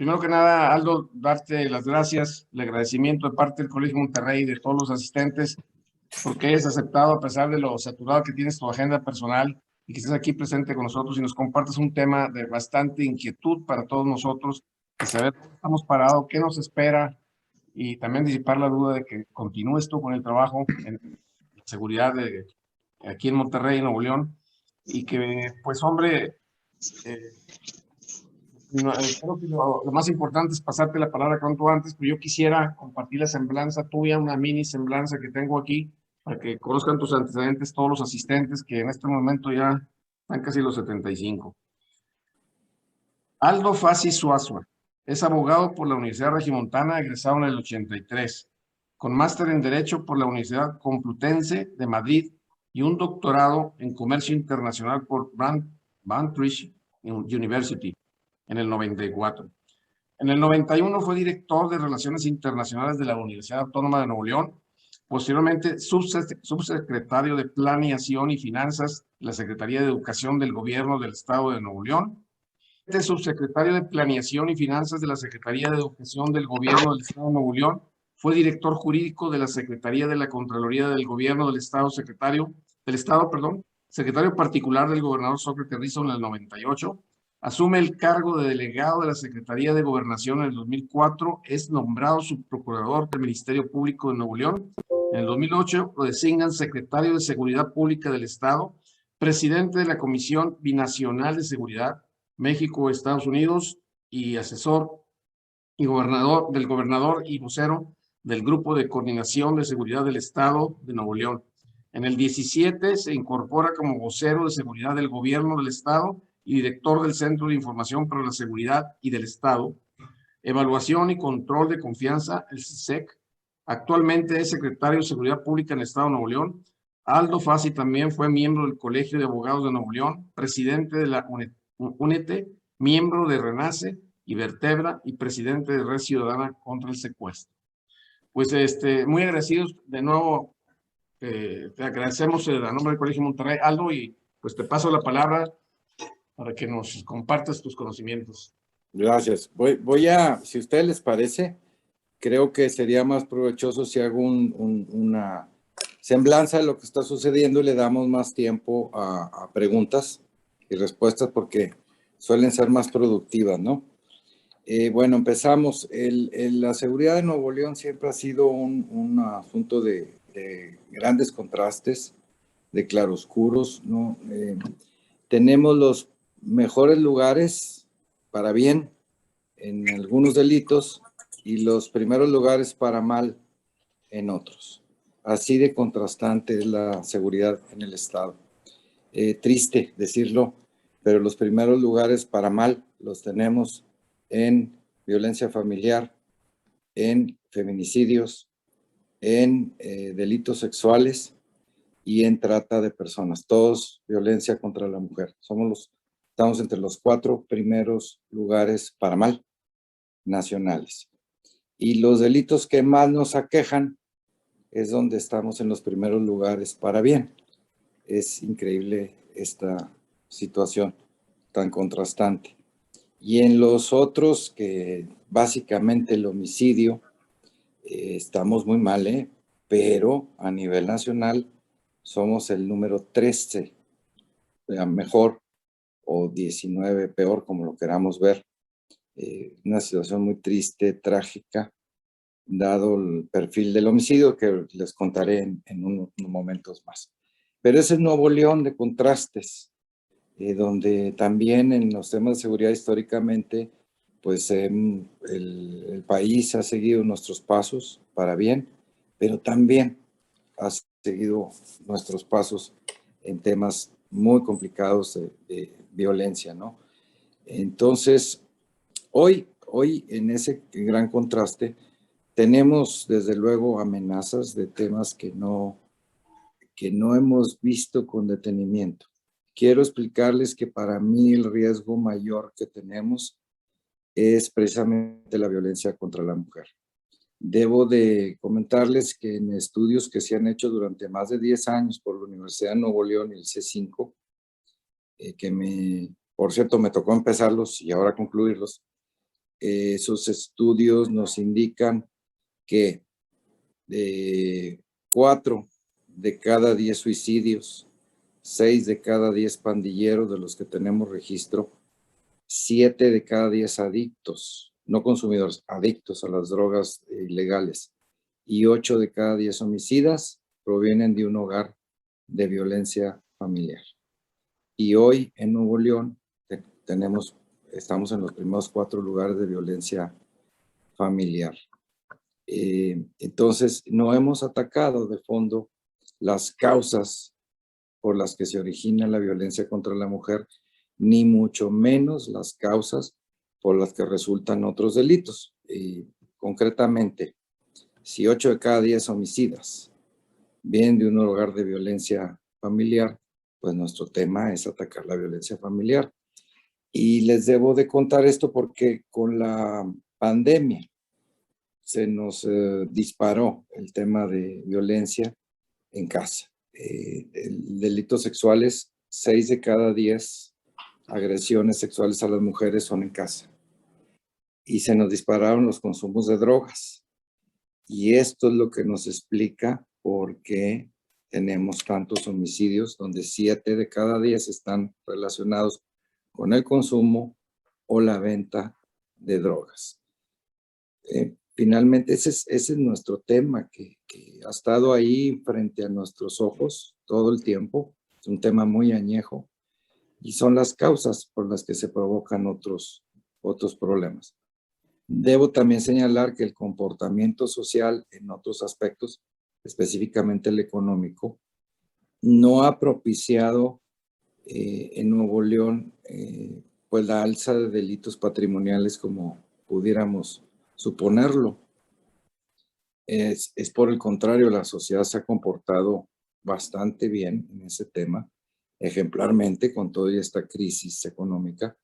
Primero que nada, Aldo, darte las gracias, el agradecimiento de parte del Colegio Monterrey y de todos los asistentes, porque hayas aceptado, a pesar de lo saturado que tienes tu agenda personal, y que estés aquí presente con nosotros y nos compartas un tema de bastante inquietud para todos nosotros, de saber cómo estamos parados, qué nos espera, y también disipar la duda de que continúes tú con el trabajo en seguridad aquí en Monterrey, Nuevo León, y que, pues, hombre, eh, creo que lo más importante es pasarte la palabra cuanto antes, pero yo quisiera compartir la semblanza tuya, una mini semblanza que tengo aquí, para que conozcan tus antecedentes, todos los asistentes, que en este momento ya están casi los 75. Aldo Fassi Suazua es abogado por la Universidad Regimontana, egresado en el 83, con máster en Derecho por la Universidad Complutense de Madrid y un doctorado en Comercio Internacional por Braunschweig University en el 94. En el 91 fue director de Relaciones Internacionales de la Universidad Autónoma de Nuevo León, posteriormente subsecretario de Planeación y Finanzas de la Secretaría de Educación del Gobierno del Estado de Nuevo León, subsecretario de Planeación y Finanzas de la Secretaría de Educación del Gobierno del Estado de Nuevo León, fue director jurídico de la Secretaría de la Contraloría del Gobierno del Estado, secretario particular del gobernador Sócrates Rizo en el 98, asume el cargo de delegado de la Secretaría de Gobernación en el 2004, es nombrado subprocurador del Ministerio Público de Nuevo León. En el 2008 lo designan secretario de Seguridad Pública del Estado, presidente de la Comisión Binacional de Seguridad, México, Estados Unidos, y asesor y gobernador y vocero del Grupo de Coordinación de Seguridad del Estado de Nuevo León. En el 17 se incorpora como vocero de seguridad del Gobierno del Estado y director del Centro de Información para la Seguridad y del Estado, Evaluación y Control de Confianza, el CISEC. Actualmente es secretario de Seguridad Pública en el Estado de Nuevo León. Aldo Fassi también fue miembro del Colegio de Abogados de Nuevo León, presidente de la UNETE, miembro de RENACE y Vertebra y presidente de Red Ciudadana contra el Secuestro. Pues muy agradecidos de nuevo, te agradecemos a nombre del Colegio Monterrey, Aldo, y pues te paso la palabra para que nos compartas tus conocimientos. Gracias. Voy a, si a ustedes les parece, creo que sería más provechoso si hago una semblanza de lo que está sucediendo y le damos más tiempo a preguntas y respuestas porque suelen ser más productivas, ¿no? Bueno, empezamos. La seguridad de Nuevo León siempre ha sido un asunto de grandes contrastes, de claroscuros, ¿no? Tenemos los mejores lugares para bien en algunos delitos y los primeros lugares para mal en otros. Así de contrastante es la seguridad en el Estado. Triste decirlo, pero los primeros lugares para mal los tenemos en violencia familiar, en feminicidios, en delitos sexuales y en trata de personas. Todos violencia contra la mujer. Estamos entre los 4 primeros lugares para mal nacionales. Y los delitos que más nos aquejan es donde estamos en los primeros lugares para bien. Es increíble esta situación tan contrastante. Y en los otros, que básicamente el homicidio, estamos muy mal, pero a nivel nacional somos el número 13, mejor, o 19 peor, como lo queramos ver. Una situación muy triste, trágica, dado el perfil del homicidio que les contaré en unos momentos más. Pero ese es Nuevo León de contrastes, donde también en los temas de seguridad históricamente, pues el país ha seguido nuestros pasos para bien, pero también ha seguido nuestros pasos en temas muy complicados de violencia, ¿no? Entonces, hoy en ese gran contraste, tenemos desde luego amenazas de temas que no hemos visto con detenimiento. Quiero explicarles que para mí el riesgo mayor que tenemos es precisamente la violencia contra la mujer. Debo de comentarles que en estudios que se han hecho durante más de 10 años por la Universidad de Nuevo León y el C5, por cierto, me tocó empezarlos y ahora concluirlos, Esos estudios nos indican que 4 de cada 10 suicidios, 6 de cada 10 pandilleros de los que tenemos registro, 7 de cada 10 adictos, no consumidores, adictos a las drogas ilegales, y 8 de cada 10 homicidas provienen de un hogar de violencia familiar. Y hoy en Nuevo León estamos en los primeros 4 lugares de violencia familiar. Entonces, no hemos atacado de fondo las causas por las que se origina la violencia contra la mujer, ni mucho menos las causas por las que resultan otros delitos. Concretamente, si 8 de cada 10 homicidas vienen de un hogar de violencia familiar, pues nuestro tema es atacar la violencia familiar. Y les debo de contar esto porque con la pandemia se nos disparó el tema de violencia en casa. Delitos sexuales, 6 de cada 10 agresiones sexuales a las mujeres son en casa. Y se nos dispararon los consumos de drogas. Y esto es lo que nos explica por qué tenemos tantos homicidios, donde 7 de cada 10 están relacionados con el consumo o la venta de drogas. Finalmente, ese es nuestro tema que ha estado ahí frente a nuestros ojos todo el tiempo. Es un tema muy añejo y son las causas por las que se provocan otros problemas. Debo también señalar que el comportamiento social en otros aspectos, específicamente el económico, no ha propiciado en Nuevo León pues la alza de delitos patrimoniales como pudiéramos suponerlo. Es por el contrario, la sociedad se ha comportado bastante bien en ese tema, ejemplarmente con toda esta crisis económica.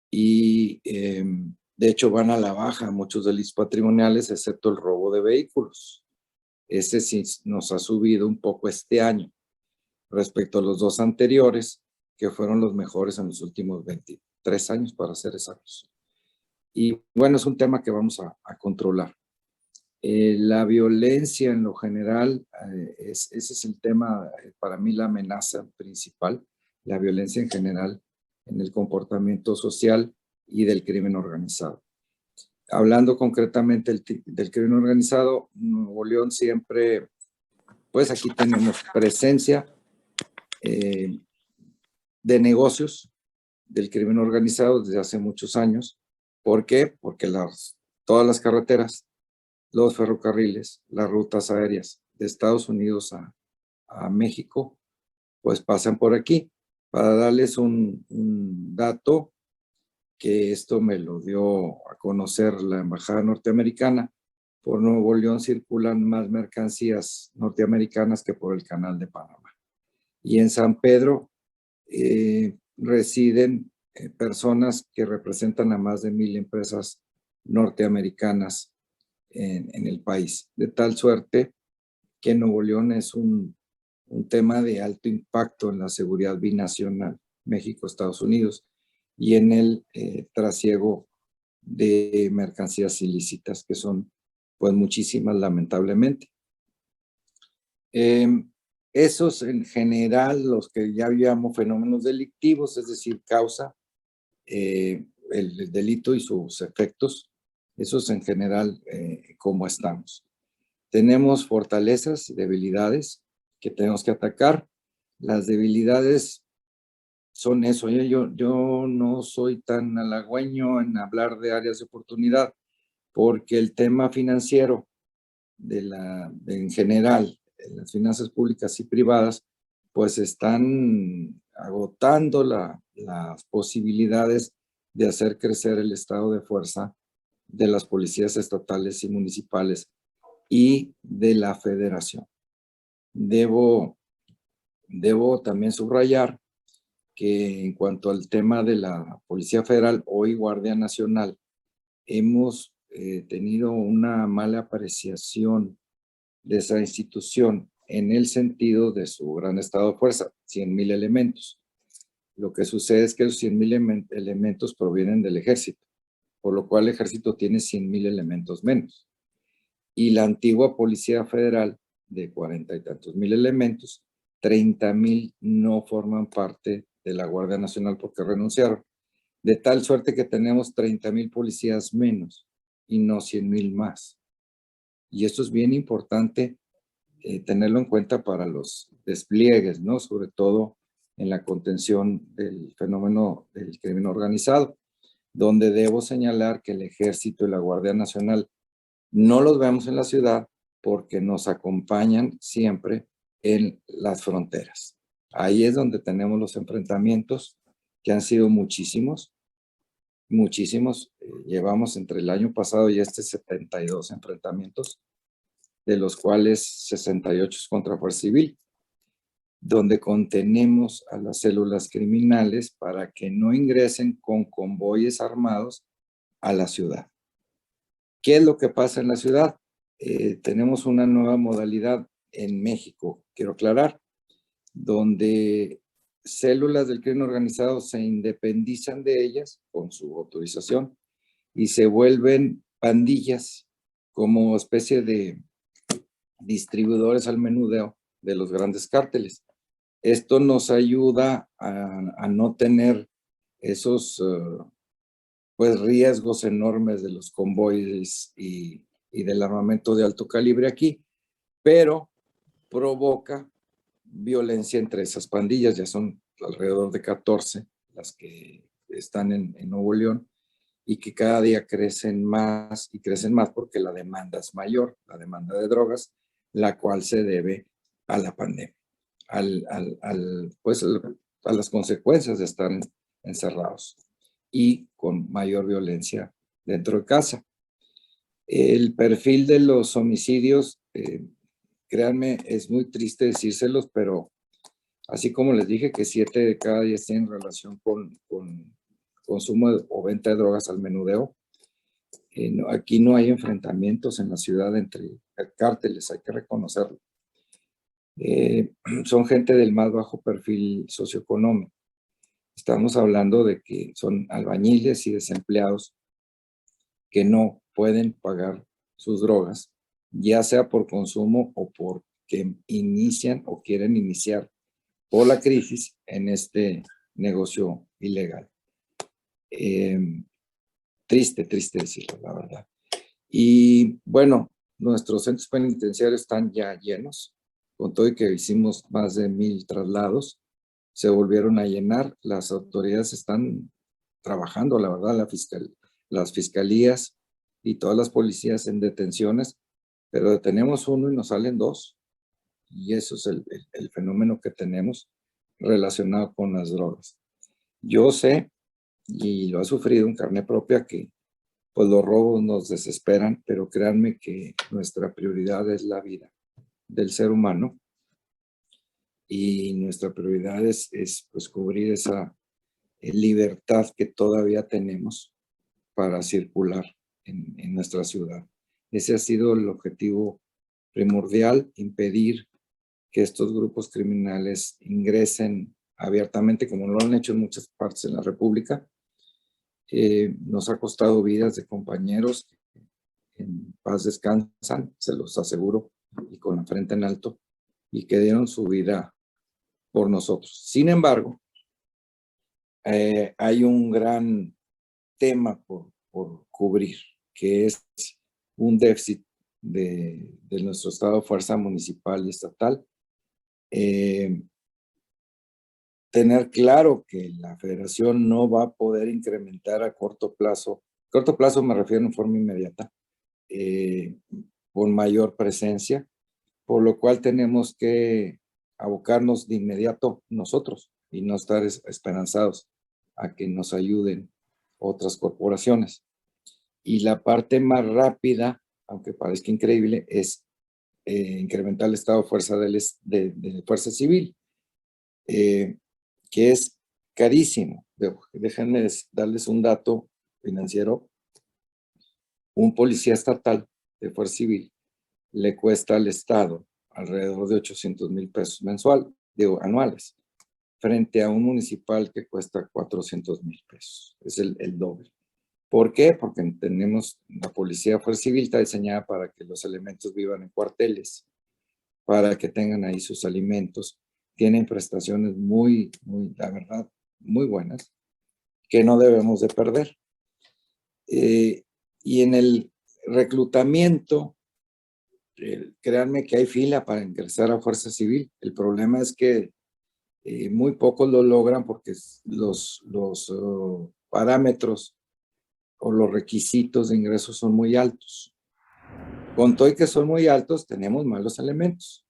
Y de hecho van a la baja muchos delitos patrimoniales, excepto el robo de vehículos. Ese sí nos ha subido un poco este año respecto a los 2 anteriores, que fueron los mejores en los últimos 23 años, para ser exactos. Y bueno, es un tema que vamos a controlar. La violencia en lo general, ese es el tema, para mí la amenaza principal, la violencia en general en el comportamiento social y del crimen organizado. Hablando concretamente del crimen organizado, Nuevo León siempre, pues aquí tenemos presencia de negocios del crimen organizado desde hace muchos años. ¿Por qué? Porque todas las carreteras, los ferrocarriles, las rutas aéreas de Estados Unidos a México, pues pasan por aquí. Para darles un dato, que esto me lo dio a conocer la Embajada Norteamericana, por Nuevo León circulan más mercancías norteamericanas que por el Canal de Panamá. Y en San Pedro residen personas que representan a más de 1,000 empresas norteamericanas en el país, de tal suerte que Nuevo León es un tema de alto impacto en la seguridad binacional, México-Estados Unidos, y en el trasiego de mercancías ilícitas, que son pues muchísimas lamentablemente. Esos en general, los que ya llamo fenómenos delictivos, es decir, causa, el delito y sus efectos, esos en general, cómo estamos. Tenemos fortalezas y debilidades que tenemos que atacar. Las debilidades son eso. Yo no soy tan halagüeño en hablar de áreas de oportunidad, porque el tema financiero en general, en las finanzas públicas y privadas, pues están agotando las posibilidades de hacer crecer el estado de fuerza de las policías estatales y municipales y de la federación. Debo también subrayar que en cuanto al tema de la Policía Federal, hoy Guardia Nacional, hemos tenido una mala apreciación de esa institución en el sentido de su gran estado de fuerza, 100,000 elementos. Lo que sucede es que los 100,000 elementos provienen del ejército. por lo cual el ejército tiene 100,000 elementos menos. Y la antigua Policía Federal, de 40 y tantos mil elementos, 30,000 no forman parte de la Guardia Nacional porque renunciaron. De tal suerte que tenemos 30,000 policías menos y no 100,000 más. Y esto es bien importante tenerlo en cuenta para los despliegues, ¿no? Sobre todo en la contención del fenómeno del crimen organizado, donde debo señalar que el Ejército y la Guardia Nacional no los vemos en la ciudad porque nos acompañan siempre en las fronteras. Ahí es donde tenemos los enfrentamientos, que han sido muchísimos. Llevamos entre el año pasado y 72 enfrentamientos, de los cuales 68 contra Fuerza Civil, donde contenemos a las células criminales para que no ingresen con convoyes armados a la ciudad. ¿Qué es lo que pasa en la ciudad? Tenemos una nueva modalidad en México, quiero aclarar, donde células del crimen organizado se independizan de ellas con su autorización y se vuelven pandillas como especie de distribuidores al menudeo de los grandes cárteles. Esto nos ayuda a no tener esos pues riesgos enormes de los convoyes y del armamento de alto calibre aquí, pero provoca violencia entre esas pandillas. Ya son alrededor de 14 las que están en Nuevo León y que cada día crecen más y crecen más porque la demanda es mayor, la demanda de drogas, la cual se debe a la pandemia, pues, a las consecuencias de estar encerrados y con mayor violencia dentro de casa. El perfil de los homicidios, créanme, es muy triste decírselos, pero así como les dije que 7 de cada 10 tienen relación con consumo o venta de drogas al menudeo, aquí no hay enfrentamientos en la ciudad entre cárteles, hay que reconocerlo. Son gente del más bajo perfil socioeconómico. Estamos hablando de que son albañiles y desempleados que no pueden pagar sus drogas, ya sea por consumo o porque inician o quieren iniciar por la crisis en este negocio ilegal. Triste decirlo, la verdad. Y bueno, nuestros centros penitenciarios están ya llenos, con todo y que hicimos más de 1,000 traslados, se volvieron a llenar. Las autoridades están trabajando, la verdad, las fiscalías y todas las policías en detenciones, pero detenemos uno y nos salen 2. Y eso es el fenómeno que tenemos relacionado con las drogas. Yo sé, y lo he sufrido en carne propia, que pues los robos nos desesperan, pero créanme que nuestra prioridad es la vida del ser humano y nuestra prioridad es pues cubrir esa libertad que todavía tenemos para circular en nuestra ciudad. Ese ha sido el objetivo primordial, impedir que estos grupos criminales ingresen abiertamente, como lo han hecho en muchas partes de la República. Nos ha costado vidas de compañeros que en paz descansan, se los aseguro, y con la frente en alto, y que dieron su vida por nosotros. Sin embargo, hay un gran tema por cubrir, que es un déficit de nuestro estado de fuerza municipal y estatal. Tener claro que la federación no va a poder incrementar a corto plazo me refiero en forma inmediata, con mayor presencia, por lo cual tenemos que abocarnos de inmediato nosotros y no estar esperanzados a que nos ayuden otras corporaciones. Y la parte más rápida, aunque parezca increíble, es incrementar el estado de fuerza de fuerza civil, que es carísimo. Déjenme darles un dato financiero. Un policía estatal de fuerza civil le cuesta al Estado alrededor de 800,000 pesos anuales, frente a un municipal que cuesta 400,000 pesos. Es el doble. ¿Por qué? Porque tenemos la policía fuerza civil está diseñada para que los elementos vivan en cuarteles, para que tengan ahí sus alimentos. Tienen prestaciones muy, la verdad, muy buenas, que no debemos de perder. Y en el reclutamiento, créanme que hay fila para ingresar a Fuerza Civil. El problema es que muy pocos lo logran porque los parámetros o los requisitos de ingreso son muy altos. Con todo y que son muy altos, tenemos malos elementos.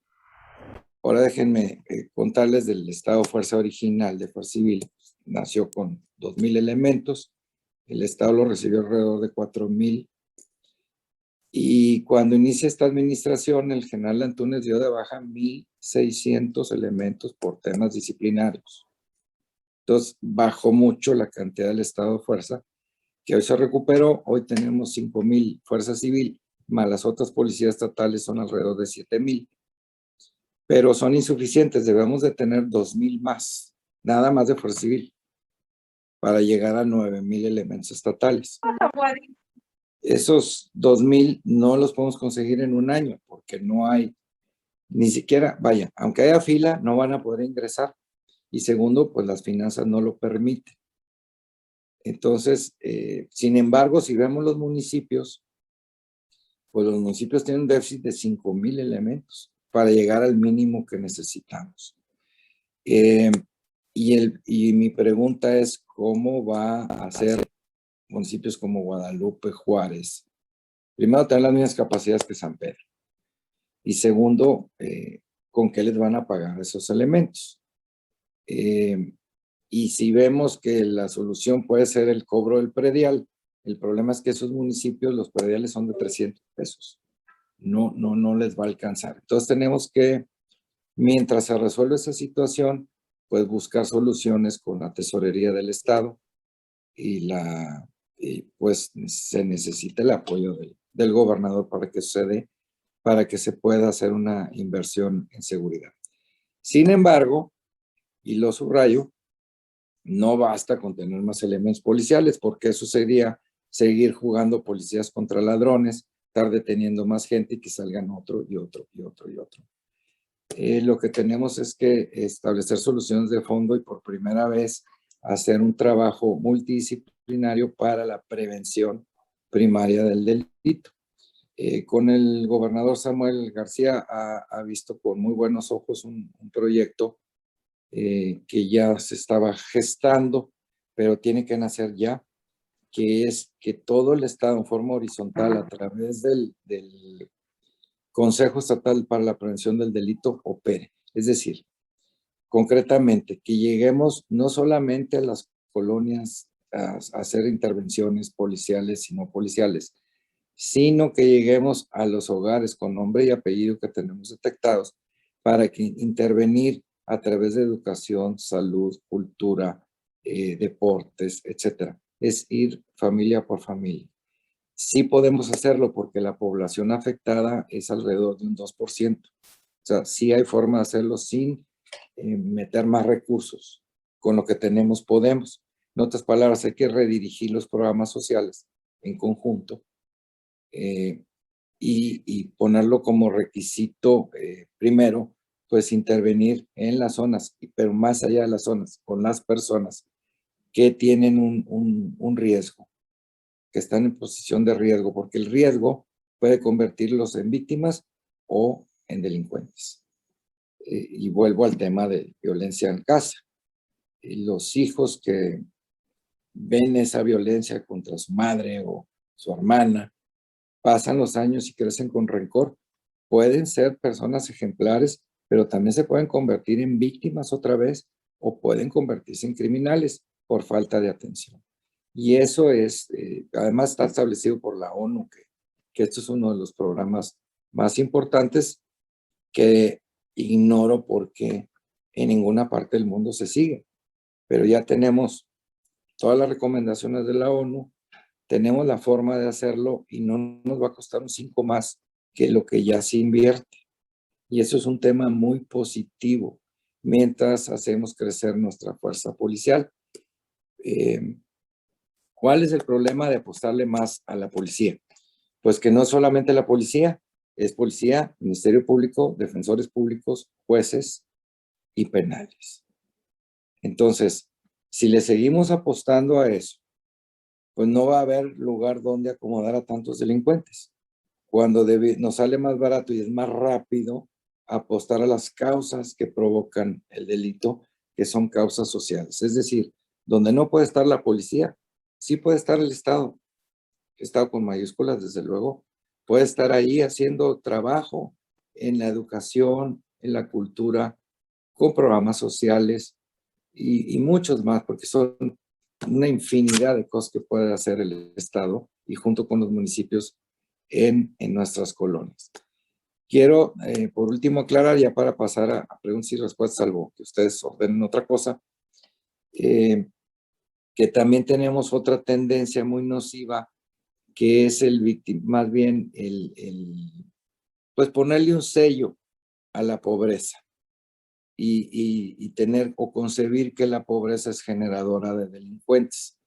Ahora déjenme contarles del estado de fuerza original de Fuerza Civil. Nació con 2,000 elementos. El estado lo recibió alrededor de 4,000. Y cuando inicia esta administración, el general Antúnez dio de baja 1,600 elementos por temas disciplinarios. Entonces, bajó mucho la cantidad del estado de fuerza, que hoy se recuperó. Hoy tenemos 5,000 fuerza civil, más las otras policías estatales son alrededor de 7,000. Pero son insuficientes, debemos de tener 2,000 más, nada más de fuerza civil, para llegar a 9,000 elementos estatales. Esos 2,000 no los podemos conseguir en un año, porque no hay, ni siquiera, vaya, aunque haya fila, no van a poder ingresar. Y segundo, pues las finanzas no lo permiten. Entonces, sin embargo, si vemos los municipios, pues los municipios tienen un déficit de 5,000 elementos para llegar al mínimo que necesitamos. Y mi pregunta es, ¿cómo va a hacer municipios como Guadalupe, Juárez? Primero, tener las mismas capacidades que San Pedro. Y segundo, ¿con qué les van a pagar esos elementos? Y si vemos que la solución puede ser el cobro del predial, el problema es que esos municipios, los prediales son de 300 pesos. No les va a alcanzar. Entonces tenemos que, mientras se resuelve esa situación, pues buscar soluciones con la tesorería del Estado y pues se necesita el apoyo del gobernador para que suceda, para que se pueda hacer una inversión en seguridad. Sin embargo, y lo subrayo, no basta con tener más elementos policiales, porque eso sería seguir jugando policías contra ladrones, estar deteniendo más gente y que salgan otro y otro y otro y otro. Lo que tenemos es que establecer soluciones de fondo y por primera vez hacer un trabajo multidisciplinario para la prevención primaria del delito. Con el gobernador Samuel García ha visto con muy buenos ojos un proyecto que ya se estaba gestando, pero tiene que nacer ya, que es que todo el Estado en forma horizontal a través del Consejo Estatal para la Prevención del Delito opere. Es decir, concretamente, que lleguemos no solamente a las colonias a hacer intervenciones policiales y no policiales, sino que lleguemos a los hogares con nombre y apellido que tenemos detectados para que intervenir a través de educación, salud, cultura, deportes, etcétera. Es ir familia por familia. Sí podemos hacerlo porque la población afectada es alrededor de un 2%. O sea, sí hay forma de hacerlo sin meter más recursos. Con lo que tenemos podemos. En otras palabras, hay que redirigir los programas sociales en conjunto y ponerlo como requisito primero, pues intervenir en las zonas, pero más allá de las zonas, con las personas que tienen un riesgo, que están en posición de riesgo, porque el riesgo puede convertirlos en víctimas o en delincuentes. Y vuelvo al tema de violencia en casa. Los hijos que ven esa violencia contra su madre o su hermana, pasan los años y crecen con rencor. Pueden ser personas ejemplares, pero también se pueden convertir en víctimas otra vez o pueden convertirse en criminales por falta de atención. Y eso es, además está establecido por la ONU, que esto es uno de los programas más importantes que ignoro porque en ninguna parte del mundo se sigue. Pero ya tenemos todas las recomendaciones de la ONU, tenemos la forma de hacerlo y no nos va a costar un 5 más que lo que ya se invierte. Y eso es un tema muy positivo mientras hacemos crecer nuestra fuerza policial. ¿Cuál es el problema de apostarle más a la policía? Pues que no es solamente la policía, es policía, Ministerio Público, defensores públicos, jueces y penales. Entonces, si le seguimos apostando a eso, pues no va a haber lugar donde acomodar a tantos delincuentes. Cuando nos sale más barato y es más rápido apostar a las causas que provocan el delito, que son causas sociales. Es decir, donde no puede estar la policía, sí puede estar el Estado con mayúsculas, desde luego, puede estar ahí haciendo trabajo en la educación, en la cultura, con programas sociales y muchos más, porque son una infinidad de cosas que puede hacer el Estado y junto con los municipios en nuestras colonias. Quiero, por último, aclarar, ya para pasar a preguntas y respuestas, salvo que ustedes ordenen otra cosa, que también tenemos otra tendencia muy nociva, que es más bien pues ponerle un sello a la pobreza y tener o concebir que la pobreza es generadora de delincuentes.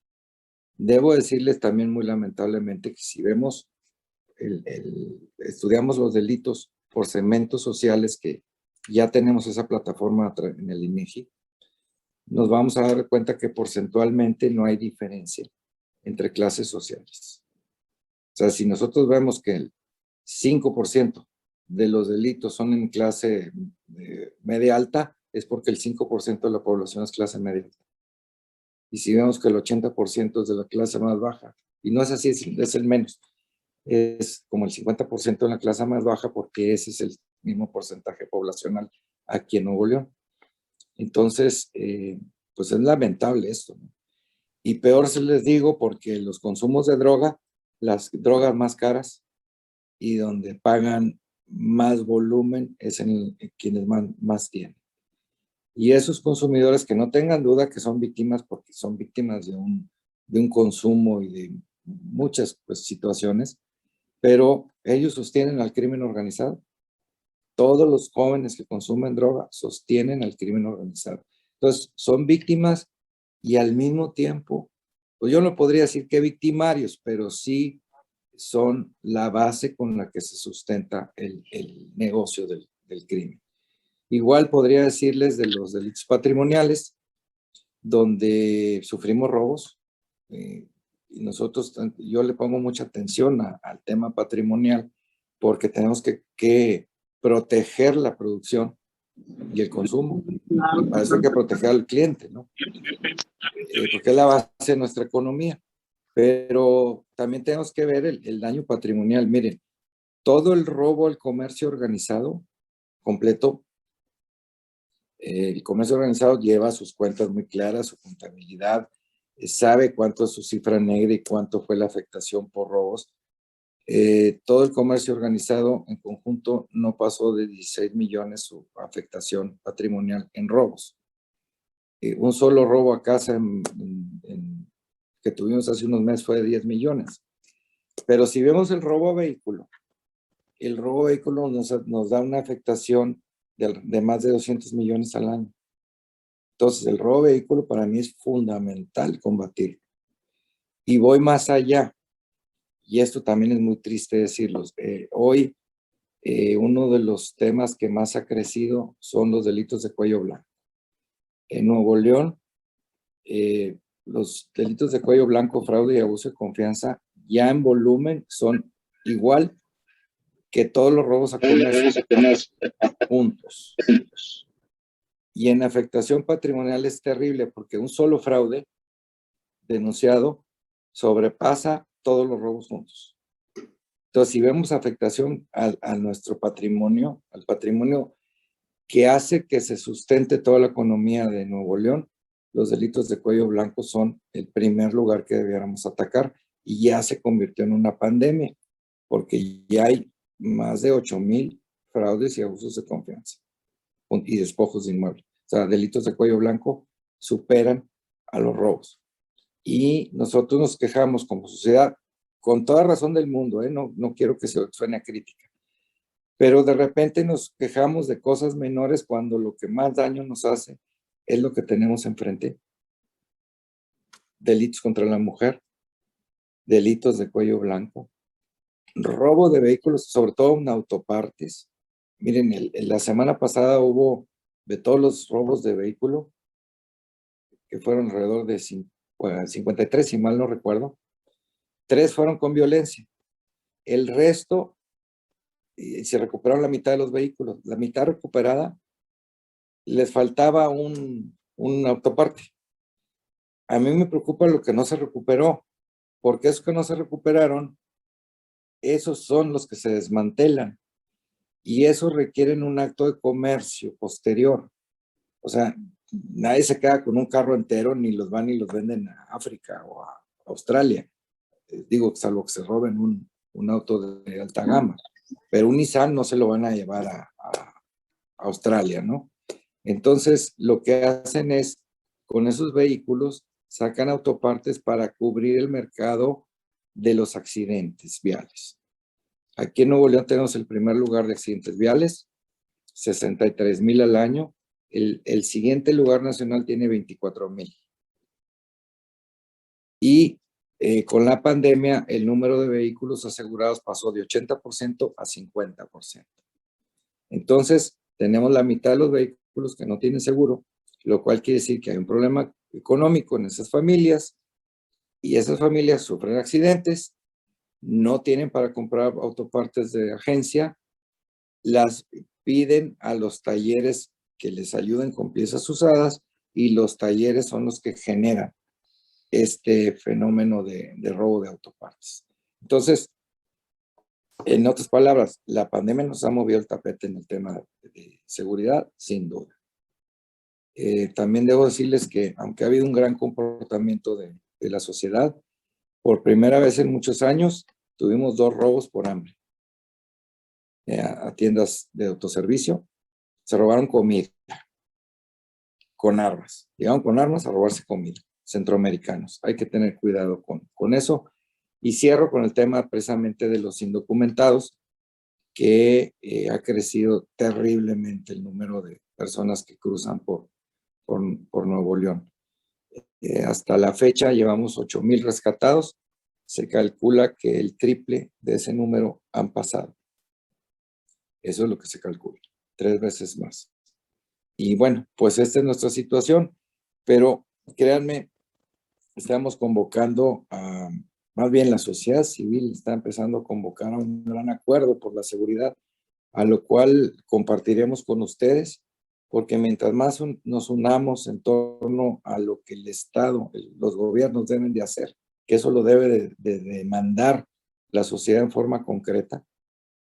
Debo decirles también muy lamentablemente que si vemos, estudiamos los delitos por segmentos sociales, que ya tenemos esa plataforma en el INEGI, nos vamos a dar cuenta que porcentualmente no hay diferencia entre clases sociales. O sea, si nosotros vemos que el 5% de los delitos son en clase media alta, es porque el 5% de la población es clase media alta. Y si vemos que el 80% es de la clase más baja, y no es así, es el menos, es como el 50% en la clase más baja, porque ese es el mismo porcentaje poblacional aquí en Nuevo León. Entonces, pues es lamentable esto, ¿no? Y peor se les digo, porque los consumos de droga, las drogas más caras y donde pagan más volumen es en quienes más tienen. Y esos consumidores, que no tengan duda que son víctimas, porque son víctimas de un consumo y de muchas, pues, situaciones, pero ellos sostienen al crimen organizado. Todos los jóvenes que consumen droga sostienen al crimen organizado. Entonces, son víctimas y al mismo tiempo, pues yo no podría decir que victimarios, pero sí son la base con la que se sustenta el negocio del crimen. Igual podría decirles de los delitos patrimoniales, donde sufrimos robos. Y nosotros, yo le pongo mucha atención al tema patrimonial, porque tenemos que proteger la producción y el consumo. Y para eso hay que proteger al cliente, ¿no? Porque es la base de nuestra economía. Pero también tenemos que ver el daño patrimonial. Miren, todo el robo al comercio organizado completo, el comercio organizado lleva sus cuentas muy claras, su contabilidad, sabe cuánto es su cifra negra y cuánto fue la afectación por robos. Todo el comercio organizado en conjunto no pasó de 16 millones su afectación patrimonial en robos. Un solo robo a casa que tuvimos hace unos meses fue de 10 millones. Pero si vemos el robo a vehículo nos da una afectación de más de 200 millones al año. Entonces, el robo de vehículo para mí es fundamental combatir. Y voy más allá, y esto también es muy triste decirlo. Hoy, uno de los temas que más ha crecido son los delitos de cuello blanco. En Nuevo León, los delitos de cuello blanco, fraude y abuso de confianza, ya en volumen son igual que todos los robos a comercio juntos. Y en afectación patrimonial es terrible, porque un solo fraude denunciado sobrepasa todos los robos juntos. Entonces, si vemos afectación a nuestro patrimonio, al patrimonio que hace que se sustente toda la economía de Nuevo León, los delitos de cuello blanco son el primer lugar que debiéramos atacar, y ya se convirtió en una pandemia, porque ya hay más de 8,000 fraudes y abusos de confianza y despojos de inmuebles. O sea, delitos de cuello blanco superan a los robos. Y nosotros nos quejamos como sociedad, con toda razón del mundo, no quiero que se suene a crítica, pero de repente nos quejamos de cosas menores cuando lo que más daño nos hace es lo que tenemos enfrente. Delitos contra la mujer, delitos de cuello blanco, robo de vehículos, sobre todo en autopartes. Miren, la semana pasada hubo de todos los robos de vehículo, que fueron alrededor de 53, si mal no recuerdo, 3 fueron con violencia. El resto, se recuperaron la mitad de los vehículos. La mitad recuperada, les faltaba un autoparte. A mí me preocupa lo que no se recuperó, porque esos que no se recuperaron, esos son los que se desmantelan, y esos requieren un acto de comercio posterior. O sea, nadie se queda con un carro entero, ni los van y los venden a África o a Australia. Digo, salvo que se roben un auto de alta gama. Pero un Nissan no se lo van a llevar a Australia, ¿no? Entonces, lo que hacen es, con esos vehículos, sacan autopartes para cubrir el mercado de los accidentes viales. Aquí en Nuevo León tenemos el primer lugar de accidentes viales, 63,000 al año. El siguiente lugar nacional tiene 24,000. Y con la pandemia, el número de vehículos asegurados pasó de 80% a 50%. Entonces, tenemos la mitad de los vehículos que no tienen seguro, lo cual quiere decir que hay un problema económico en esas familias, y esas familias sufren accidentes, no tienen para comprar autopartes de agencia, las piden a los talleres que les ayuden con piezas usadas, y los talleres son los que generan este fenómeno de robo de autopartes. Entonces, en otras palabras, la pandemia nos ha movido el tapete en el tema de seguridad, sin duda. También debo decirles que, aunque ha habido un gran comportamiento de la sociedad, por primera vez en muchos años tuvimos 2 robos por hambre a tiendas de autoservicio. Se robaron comida con armas. Llegaron con armas a robarse comida. Centroamericanos. Hay que tener cuidado con eso. Y cierro con el tema precisamente de los indocumentados, que ha crecido terriblemente el número de personas que cruzan por Nuevo León. Hasta la fecha llevamos 8,000 rescatados. Se calcula que el triple de ese número han pasado. Eso es lo que se calcula, 3 veces más. Y bueno, pues esta es nuestra situación, pero créanme, estamos convocando a, más bien la sociedad civil está empezando a convocar a un gran acuerdo por la seguridad, a lo cual compartiremos con ustedes, porque mientras más nos unamos en torno a lo que el Estado, los gobiernos deben de hacer, que eso lo debe de demandar la sociedad en forma concreta.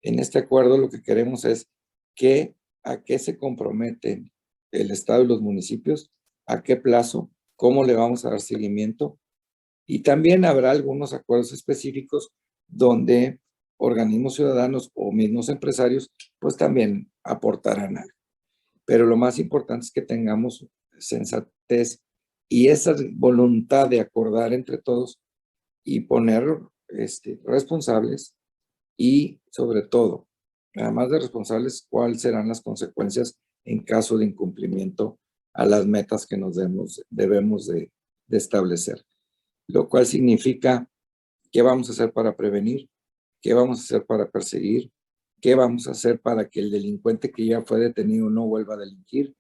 En este acuerdo lo que queremos es a qué se comprometen el Estado y los municipios, a qué plazo, cómo le vamos a dar seguimiento, y también habrá algunos acuerdos específicos donde organismos ciudadanos o mismos empresarios pues también aportarán algo. Pero lo más importante es que tengamos sensatez y esa voluntad de acordar entre todos y poner responsables, y sobre todo, además de responsables, cuáles serán las consecuencias en caso de incumplimiento a las metas que nos debemos de establecer. Lo cual significa qué vamos a hacer para prevenir, qué vamos a hacer para perseguir, qué vamos a hacer para que el delincuente que ya fue detenido no vuelva a delinquir,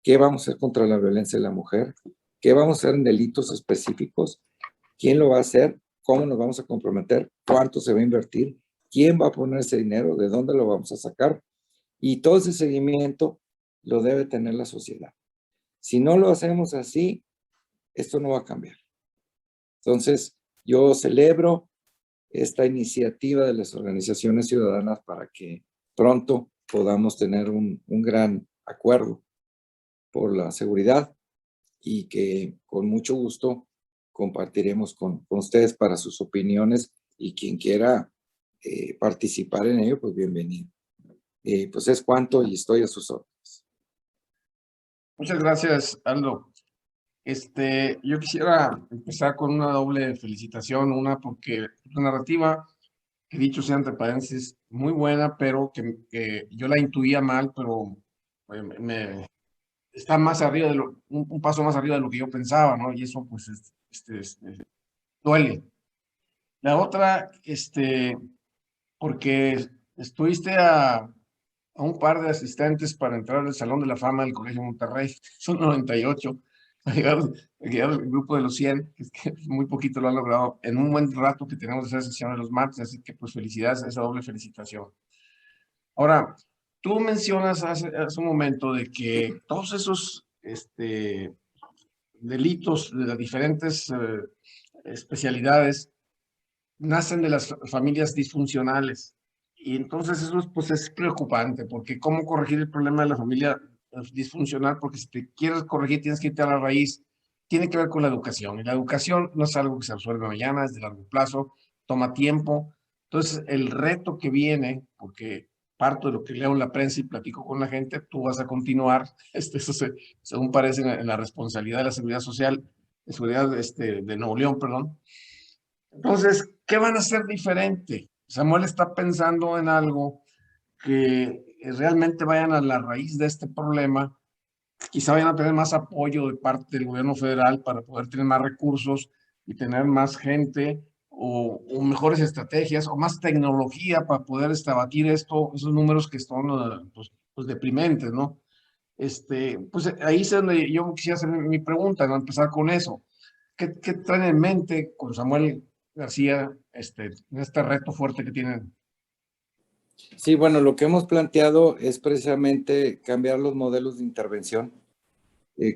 qué vamos a hacer contra la violencia de la mujer, qué vamos a hacer en delitos específicos, quién lo va a hacer, cómo nos vamos a comprometer, cuánto se va a invertir, quién va a poner ese dinero, de dónde lo vamos a sacar, y todo ese seguimiento lo debe tener la sociedad. Si no lo hacemos así, esto no va a cambiar. Entonces, yo celebro esta iniciativa de las organizaciones ciudadanas para que pronto podamos tener un gran acuerdo por la seguridad, y que con mucho gusto compartiremos con ustedes para sus opiniones, y quien quiera participar en ello, pues bienvenido. Pues es cuanto, y estoy a sus órdenes. Muchas gracias, Aldo. Yo quisiera empezar con una doble felicitación, una porque la narrativa, que dicho sea entre paréntesis, muy buena, pero que yo la intuía mal, pero está más arriba de un paso más arriba de lo que yo pensaba, ¿no? Y eso pues duele. La otra, porque estuviste a un par de asistentes para entrar al Salón de la Fama del Colegio Monterrey, son 98, llegaron el grupo de los 100, que es que muy poquito lo han logrado en un buen rato que tenemos esa sesión de los martes, así que pues felicidades, esa doble felicitación. Ahora, tú mencionas hace un momento de que todos esos delitos de las diferentes especialidades nacen de las familias disfuncionales. Y entonces eso pues es preocupante, porque ¿cómo corregir el problema de la familia disfuncional? Porque si te quieres corregir tienes que irte a la raíz. Tiene que ver con la educación. Y la educación no es algo que se resuelve mañana, es de largo plazo, toma tiempo. Entonces el reto que viene, porque parto de lo que leo en la prensa y platico con la gente, tú vas a continuar, eso según parece en la responsabilidad de la seguridad social, de seguridad de Nuevo León, perdón. Entonces, ¿qué van a hacer diferente? Samuel está pensando en algo que realmente vayan a la raíz de este problema, quizá vayan a tener más apoyo de parte del gobierno federal para poder tener más recursos y tener más gente o mejores estrategias o más tecnología para poder abatir esos números que son pues deprimentes, ¿no? Pues ahí es donde yo quisiera hacer mi pregunta, ¿no? Empezar con eso. ¿Qué traen en mente con Samuel García, este reto fuerte que tienen? Sí, bueno, lo que hemos planteado es precisamente cambiar los modelos de intervención.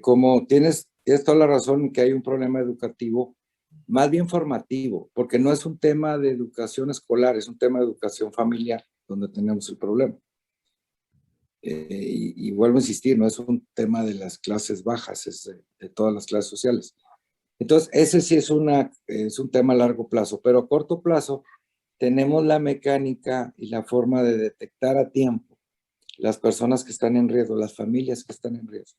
Como tienes toda la razón en que hay un problema educativo, más bien formativo, porque no es un tema de educación escolar, es un tema de educación familiar donde tenemos el problema. Y vuelvo a insistir, no es un tema de las clases bajas, es de todas las clases sociales. Entonces, ese sí es un tema a largo plazo, pero a corto plazo tenemos la mecánica y la forma de detectar a tiempo las personas que están en riesgo, las familias que están en riesgo.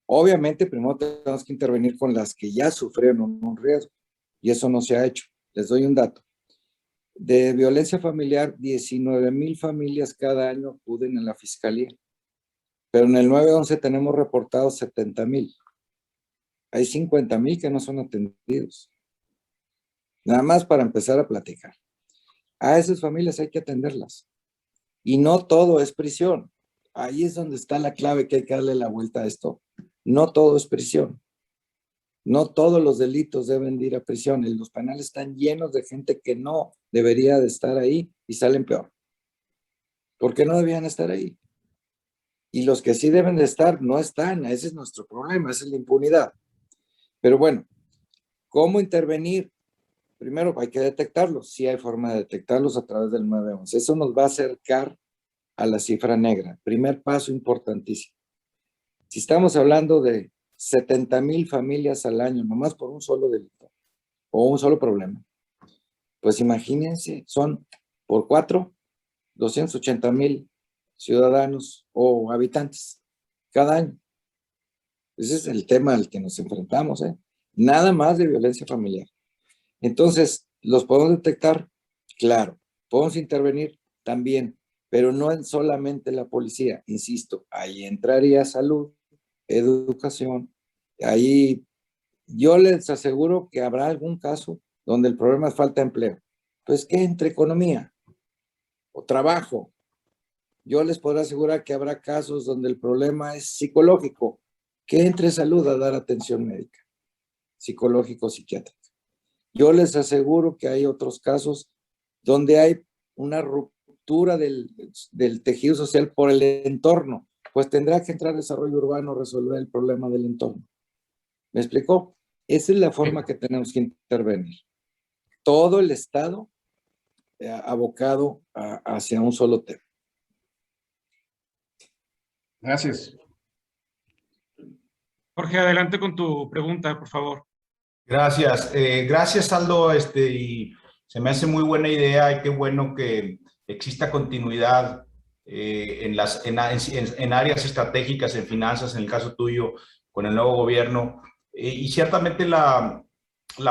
Obviamente, primero tenemos que intervenir con las que ya sufrieron un riesgo, y eso no se ha hecho. Les doy un dato. De violencia familiar, 19,000 familias cada año acuden a la fiscalía, pero en el 911 tenemos reportados 70,000. Hay 50,000 que no son atendidos. Nada más para empezar a platicar. A esas familias hay que atenderlas. Y no todo es prisión. Ahí es donde está la clave, que hay que darle la vuelta a esto. No todo es prisión. No todos los delitos deben de ir a prisión. Los penales están llenos de gente que no debería de estar ahí y salen peor. ¿Por qué no debían estar ahí? Y los que sí deben de estar no están. Ese es nuestro problema, esa es la impunidad. Pero bueno, ¿cómo intervenir? Primero hay que detectarlos. Sí hay forma de detectarlos a través del 911. Eso nos va a acercar a la cifra negra. Primer paso importantísimo. Si estamos hablando de 70,000 familias al año, nomás por un solo delito o un solo problema, pues imagínense, son por 4, 280,000 ciudadanos o habitantes cada año. Ese es el tema al que nos enfrentamos, ¿eh? Nada más de violencia familiar. Entonces, ¿los podemos detectar? Claro. ¿Podemos intervenir? También. Pero no en solamente la policía. Insisto, ahí entraría salud, educación. Ahí yo les aseguro que habrá algún caso donde el problema es falta de empleo. Pues que entre economía o trabajo. Yo les puedo asegurar que habrá casos donde el problema es psicológico. Que entre salud a dar atención médica, psicológico, psiquiátrica. Yo les aseguro que hay otros casos donde hay una ruptura del tejido social por el entorno, pues tendrá que entrar desarrollo urbano a resolver el problema del entorno. ¿Me explicó? Esa es la forma que tenemos que intervenir. Todo el Estado abocado hacia un solo tema. Gracias. Jorge, adelante con tu pregunta, por favor. Gracias. Gracias, Aldo. Y se me hace muy buena idea y qué bueno que exista continuidad en áreas estratégicas, en finanzas, en el caso tuyo, con el nuevo gobierno. Y ciertamente la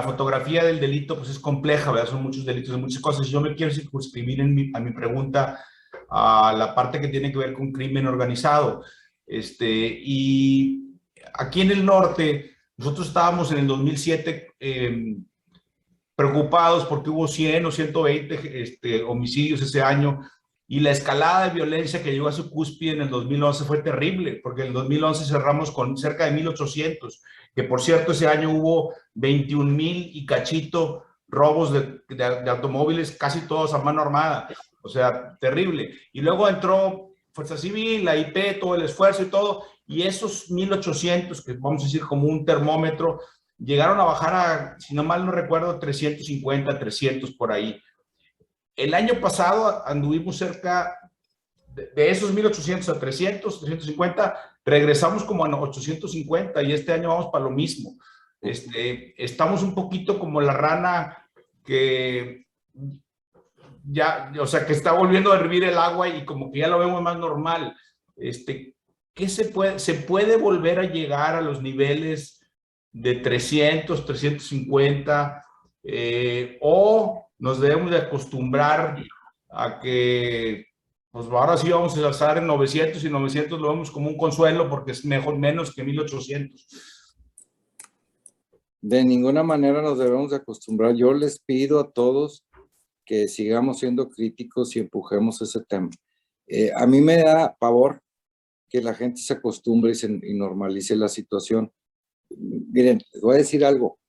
fotografía del delito pues es compleja, ¿verdad? Son muchos delitos de muchas cosas. Yo me quiero circunscribir a mi pregunta a la parte que tiene que ver con crimen organizado. Y aquí en el norte, nosotros estábamos en el 2007 preocupados porque hubo 100 o 120 homicidios ese año, y la escalada de violencia que llegó a su cúspide en el 2011 fue terrible, porque en el 2011 cerramos con cerca de 1,800, que por cierto ese año hubo 21,000 y cachito robos de automóviles, casi todos a mano armada, o sea, terrible. Y luego entró Fuerza Civil, la IP, todo el esfuerzo y todo, y esos 1,800, que vamos a decir como un termómetro, llegaron a bajar a, si no mal no recuerdo, 350, 300 por ahí. El año pasado anduvimos cerca de esos 1,800 a 300, 350, regresamos como a 850 y este año vamos para lo mismo. Estamos un poquito como la rana que ya, o sea, que está volviendo a hervir el agua y como que ya lo vemos más normal. ¿Qué se puede volver a llegar a los niveles de 300, 350, o nos debemos de acostumbrar a que, pues ahora sí vamos a estar en 900 y 900 lo vemos como un consuelo porque es mejor menos que 1,800? De ninguna manera nos debemos de acostumbrar. Yo les pido a todos que sigamos siendo críticos y empujemos ese tema. A mí me da pavor que la gente se acostumbre y normalice la situación. Miren, les voy a decir algo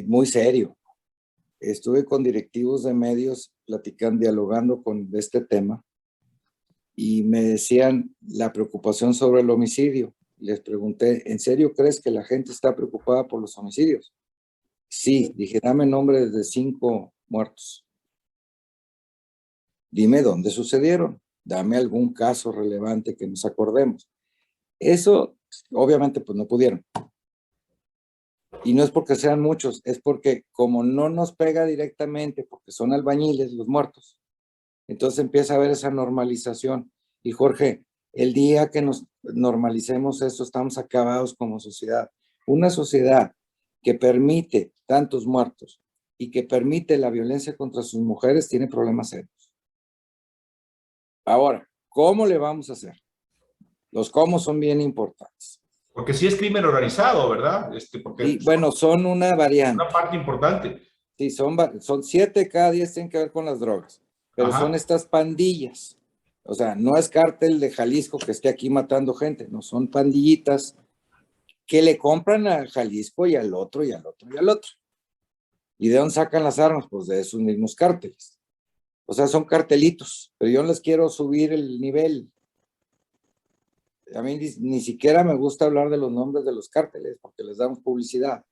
muy serio. Estuve con directivos de medios platicando, dialogando con este tema y me decían la preocupación sobre el homicidio. Les pregunté, ¿en serio crees que la gente está preocupada por los homicidios? Sí, dije, dame nombres de 5 muertos. Dime dónde sucedieron. Dame algún caso relevante que nos acordemos. Eso, obviamente, pues no pudieron. Y no es porque sean muchos, es porque como no nos pega directamente, porque son albañiles los muertos, entonces empieza a haber esa normalización. Y Jorge, el día que nos normalicemos esto, estamos acabados como sociedad. Una sociedad que permite tantos muertos y que permite la violencia contra sus mujeres tiene problemas serios. Ahora, ¿cómo le vamos a hacer? Los cómo son bien importantes. Porque sí es crimen organizado, ¿verdad? Porque y bueno, son una variante. Una parte importante. Sí, son 7 cada 10 tienen que ver con las drogas, pero son estas pandillas. O sea, no es cártel de Jalisco que esté aquí matando gente, no, son pandillitas que le compran a Jalisco y al otro y al otro y al otro. ¿Y de dónde sacan las armas? Pues de esos mismos cárteles. O sea, son cartelitos, pero yo les quiero subir el nivel. A mí ni siquiera me gusta hablar de los nombres de los cárteles porque les damos publicidad.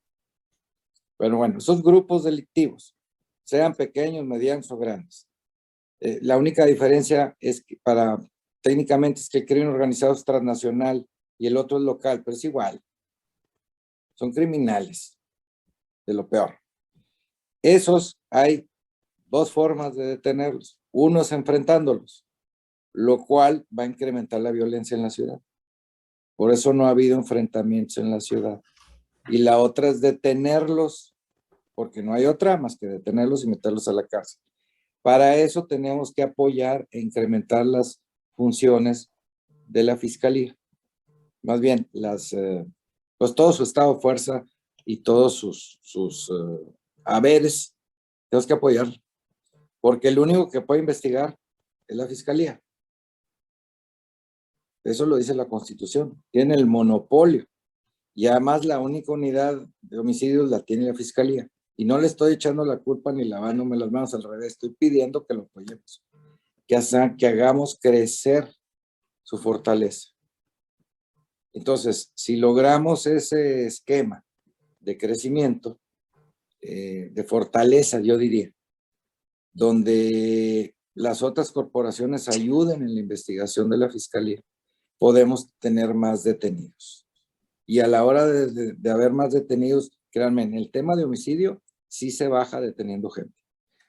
Pero bueno, esos grupos delictivos, sean pequeños, medianos o grandes, la única diferencia es que técnicamente es que el crimen organizado es transnacional y el otro es local, pero es igual. Son criminales, de lo peor. Esos hay 2 formas de detenerlos. Uno es enfrentándolos, lo cual va a incrementar la violencia en la ciudad. Por eso no ha habido enfrentamientos en la ciudad. Y la otra es detenerlos, porque no hay otra más que detenerlos y meterlos a la cárcel. Para eso tenemos que apoyar e incrementar las funciones de la Fiscalía. Más bien, pues todo su estado de fuerza y todos sus haberes, tenemos que apoyarlo. Porque el único que puede investigar es la Fiscalía. Eso lo dice la Constitución. Tiene el monopolio. Y además la única unidad de homicidios la tiene la Fiscalía. Y no le estoy echando la culpa ni lavándome las manos, al revés. Estoy pidiendo que lo apoyemos. Que hagamos crecer su fortaleza. Entonces, si logramos ese esquema de crecimiento, de fortaleza, yo diría, donde las otras corporaciones ayuden en la investigación de la Fiscalía, podemos tener más detenidos. Y a la hora de haber más detenidos, créanme, en el tema de homicidio sí se baja deteniendo gente.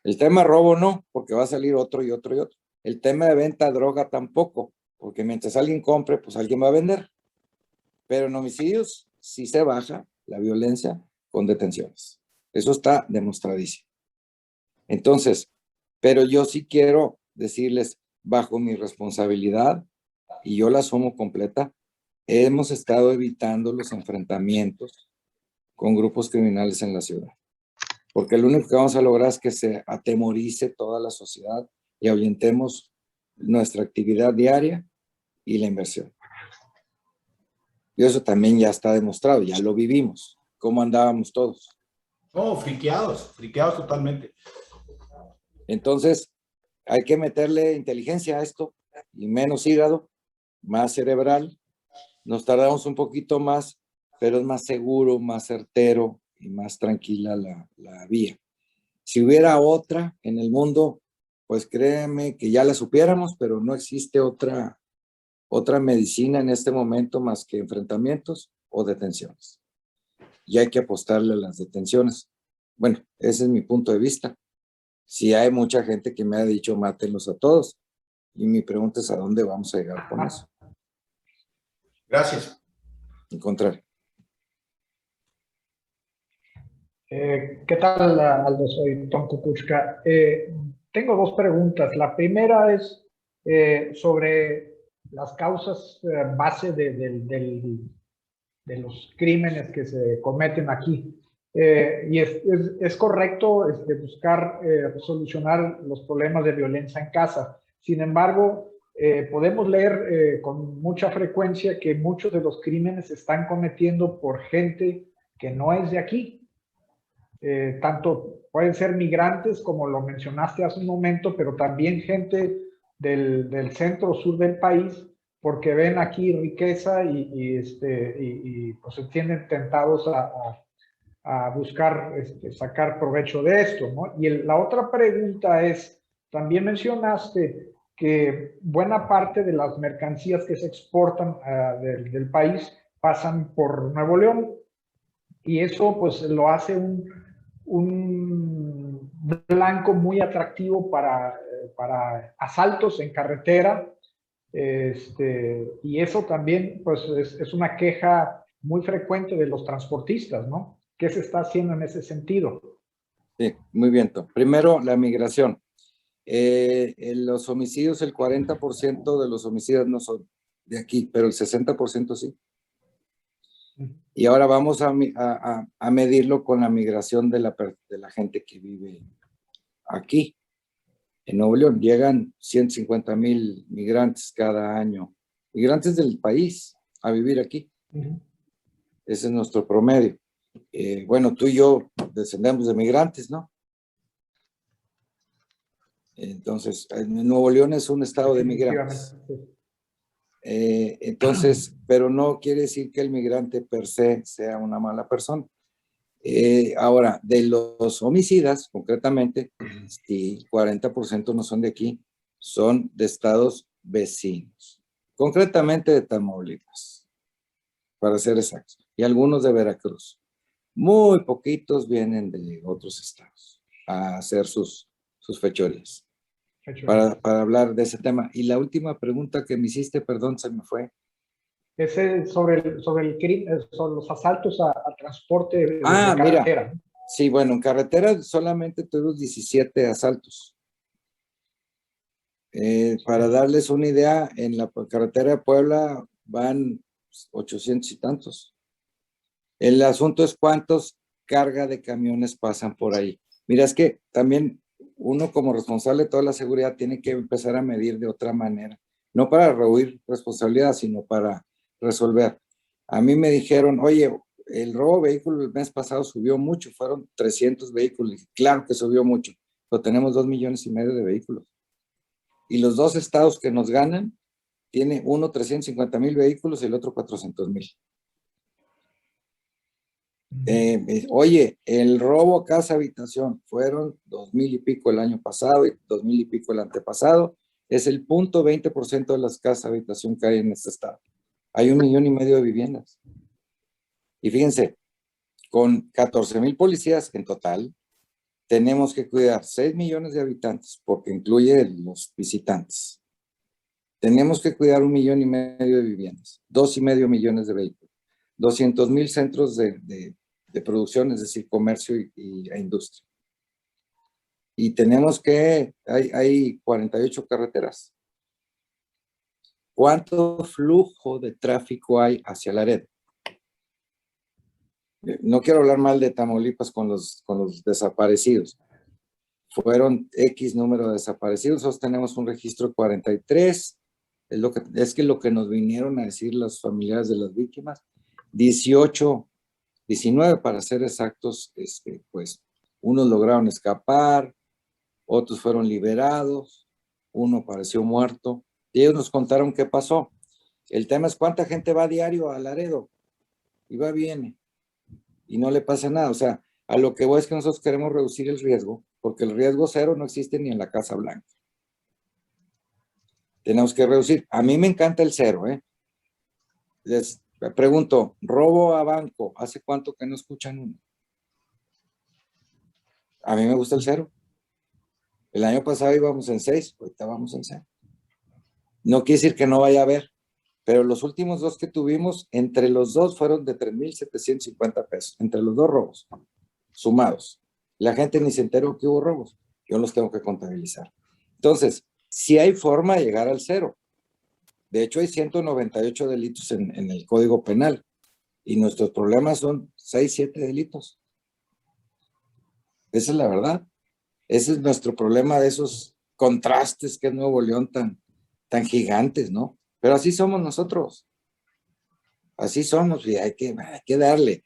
El tema robo no, porque va a salir otro y otro y otro. El tema de venta de droga tampoco, porque mientras alguien compre, pues alguien va a vender. Pero en homicidios sí se baja la violencia con detenciones. Eso está demostradísimo. Entonces, pero yo sí quiero decirles, bajo mi responsabilidad, y yo la asumo completa, hemos estado evitando los enfrentamientos con grupos criminales en la ciudad. porque lo único que vamos a lograr es que se atemorice toda la sociedad y ahuyentemos nuestra actividad diaria y la inversión. Y eso también ya está demostrado, ya lo vivimos. ¿Cómo andábamos todos? Oh, friqueados totalmente. Entonces, hay que meterle inteligencia a esto y menos hígado, más cerebral. Nos tardamos un poquito más, pero es más seguro, más certero y más tranquila la vía. Si hubiera otra en el mundo, pues créeme que ya la supiéramos, pero no existe otra medicina en este momento más que enfrentamientos o detenciones. Y hay que apostarle a las detenciones. Bueno, ese es mi punto de vista. Sí hay mucha gente que me ha dicho mátenlos a todos. Y mi pregunta es ¿a dónde vamos a llegar con eso? Gracias. Al contrario. ¿Qué tal, Aldo? Soy Tom Kukuchka. Tengo dos preguntas. La primera es sobre las causas base de los crímenes que se cometen aquí. Y es correcto buscar solucionar los problemas de violencia en casa. Sin embargo, podemos leer con mucha frecuencia que muchos de los crímenes se están cometiendo por gente que no es de aquí. Tanto pueden ser migrantes, como lo mencionaste hace un momento, pero también gente del centro sur del país, porque ven aquí riqueza y pues se tienen tentados a buscar sacar provecho de esto, ¿no? Y la otra pregunta es, también mencionaste que buena parte de las mercancías que se exportan del país pasan por Nuevo León, y eso pues lo hace un blanco muy atractivo para asaltos en carretera, y eso también pues es una queja muy frecuente de los transportistas, ¿no? ¿Qué se está haciendo en ese sentido? Sí, muy bien, Tom. Primero, la migración. En los homicidios, el 40% de los homicidios no son de aquí, pero el 60% sí. Y ahora vamos a medirlo con la migración de la gente que vive aquí. En Nuevo León llegan 150,000 migrantes cada año, migrantes del país a vivir aquí. Ese es nuestro promedio. Bueno, tú y yo descendemos de migrantes, ¿no? Entonces, Nuevo León es un estado de migrantes. Entonces, pero no quiere decir que el migrante per se sea una mala persona. Ahora, de los homicidas, concretamente, sí, 40% no son de aquí, son de estados vecinos, concretamente de Tamaulipas, para ser exactos, y algunos de Veracruz. Muy poquitos vienen de otros estados a hacer sus fechorías. Para hablar de ese tema. Y la última pregunta que me hiciste, perdón, se me fue. Ese sobre el crimen, sobre los asaltos a transporte de carretera. Mira, sí, bueno, en carretera solamente tuvimos 17 asaltos. Para darles una idea, en la carretera de Puebla van 800 y tantos. El asunto es cuántos carga de camiones pasan por ahí. Mira, es que también uno como responsable de toda la seguridad tiene que empezar a medir de otra manera. No para rehuir responsabilidad, sino para resolver. A mí me dijeron, oye, el robo de vehículos el mes pasado subió mucho, fueron 300 vehículos. Claro que subió mucho, pero tenemos 2,5 millones de vehículos. Y los dos estados que nos ganan, tiene uno 350,000 vehículos y el otro 400,000. Oye, el robo casa habitación fueron 2,000 y pico el año pasado y 2,000 y pico el antepasado. Es el 0.20% de las casas habitación que hay en este estado. Hay 1,5 millones de viviendas. Y fíjense, con 14,000 policías en total, tenemos que cuidar 6 millones de habitantes, porque incluye los visitantes. Tenemos que cuidar 1,5 millones de viviendas, 2,5 millones de vehículos, 200,000 centros de producción, es decir, comercio e industria. Y tenemos que, hay 48 carreteras. ¿Cuánto flujo de tráfico hay hacia Laredo? No quiero hablar mal de Tamaulipas con los desaparecidos. Fueron X número de desaparecidos, nosotros tenemos un registro de 43, es que lo que nos vinieron a decir los familiares de las víctimas, 19 para ser exactos, pues unos lograron escapar, otros fueron liberados, uno pareció muerto, y ellos nos contaron qué pasó. El tema es cuánta gente va a diario a Laredo, y va, viene, y no le pasa nada. O sea, a lo que voy es que nosotros queremos reducir el riesgo, porque el riesgo cero no existe ni en la Casa Blanca. Tenemos que reducir. A mí me encanta el cero, ¿eh? Les pregunto, robo a banco, ¿hace cuánto que no escuchan uno? A mí me gusta el cero. El año pasado íbamos en 6, ahorita vamos en 0. No quiere decir que no vaya a haber, pero los últimos 2 que tuvimos, entre los 2 fueron de 3,750 pesos, entre los 2 robos, sumados. La gente ni se enteró que hubo robos. Yo los tengo que contabilizar. Entonces, sí hay forma de llegar al 0. De hecho, hay 198 delitos en el Código Penal y nuestros problemas son 6, 7 delitos. Esa es la verdad. Ese es nuestro problema de esos contrastes que es Nuevo León tan gigantes, ¿no? Pero así somos nosotros. Así somos y hay que darle.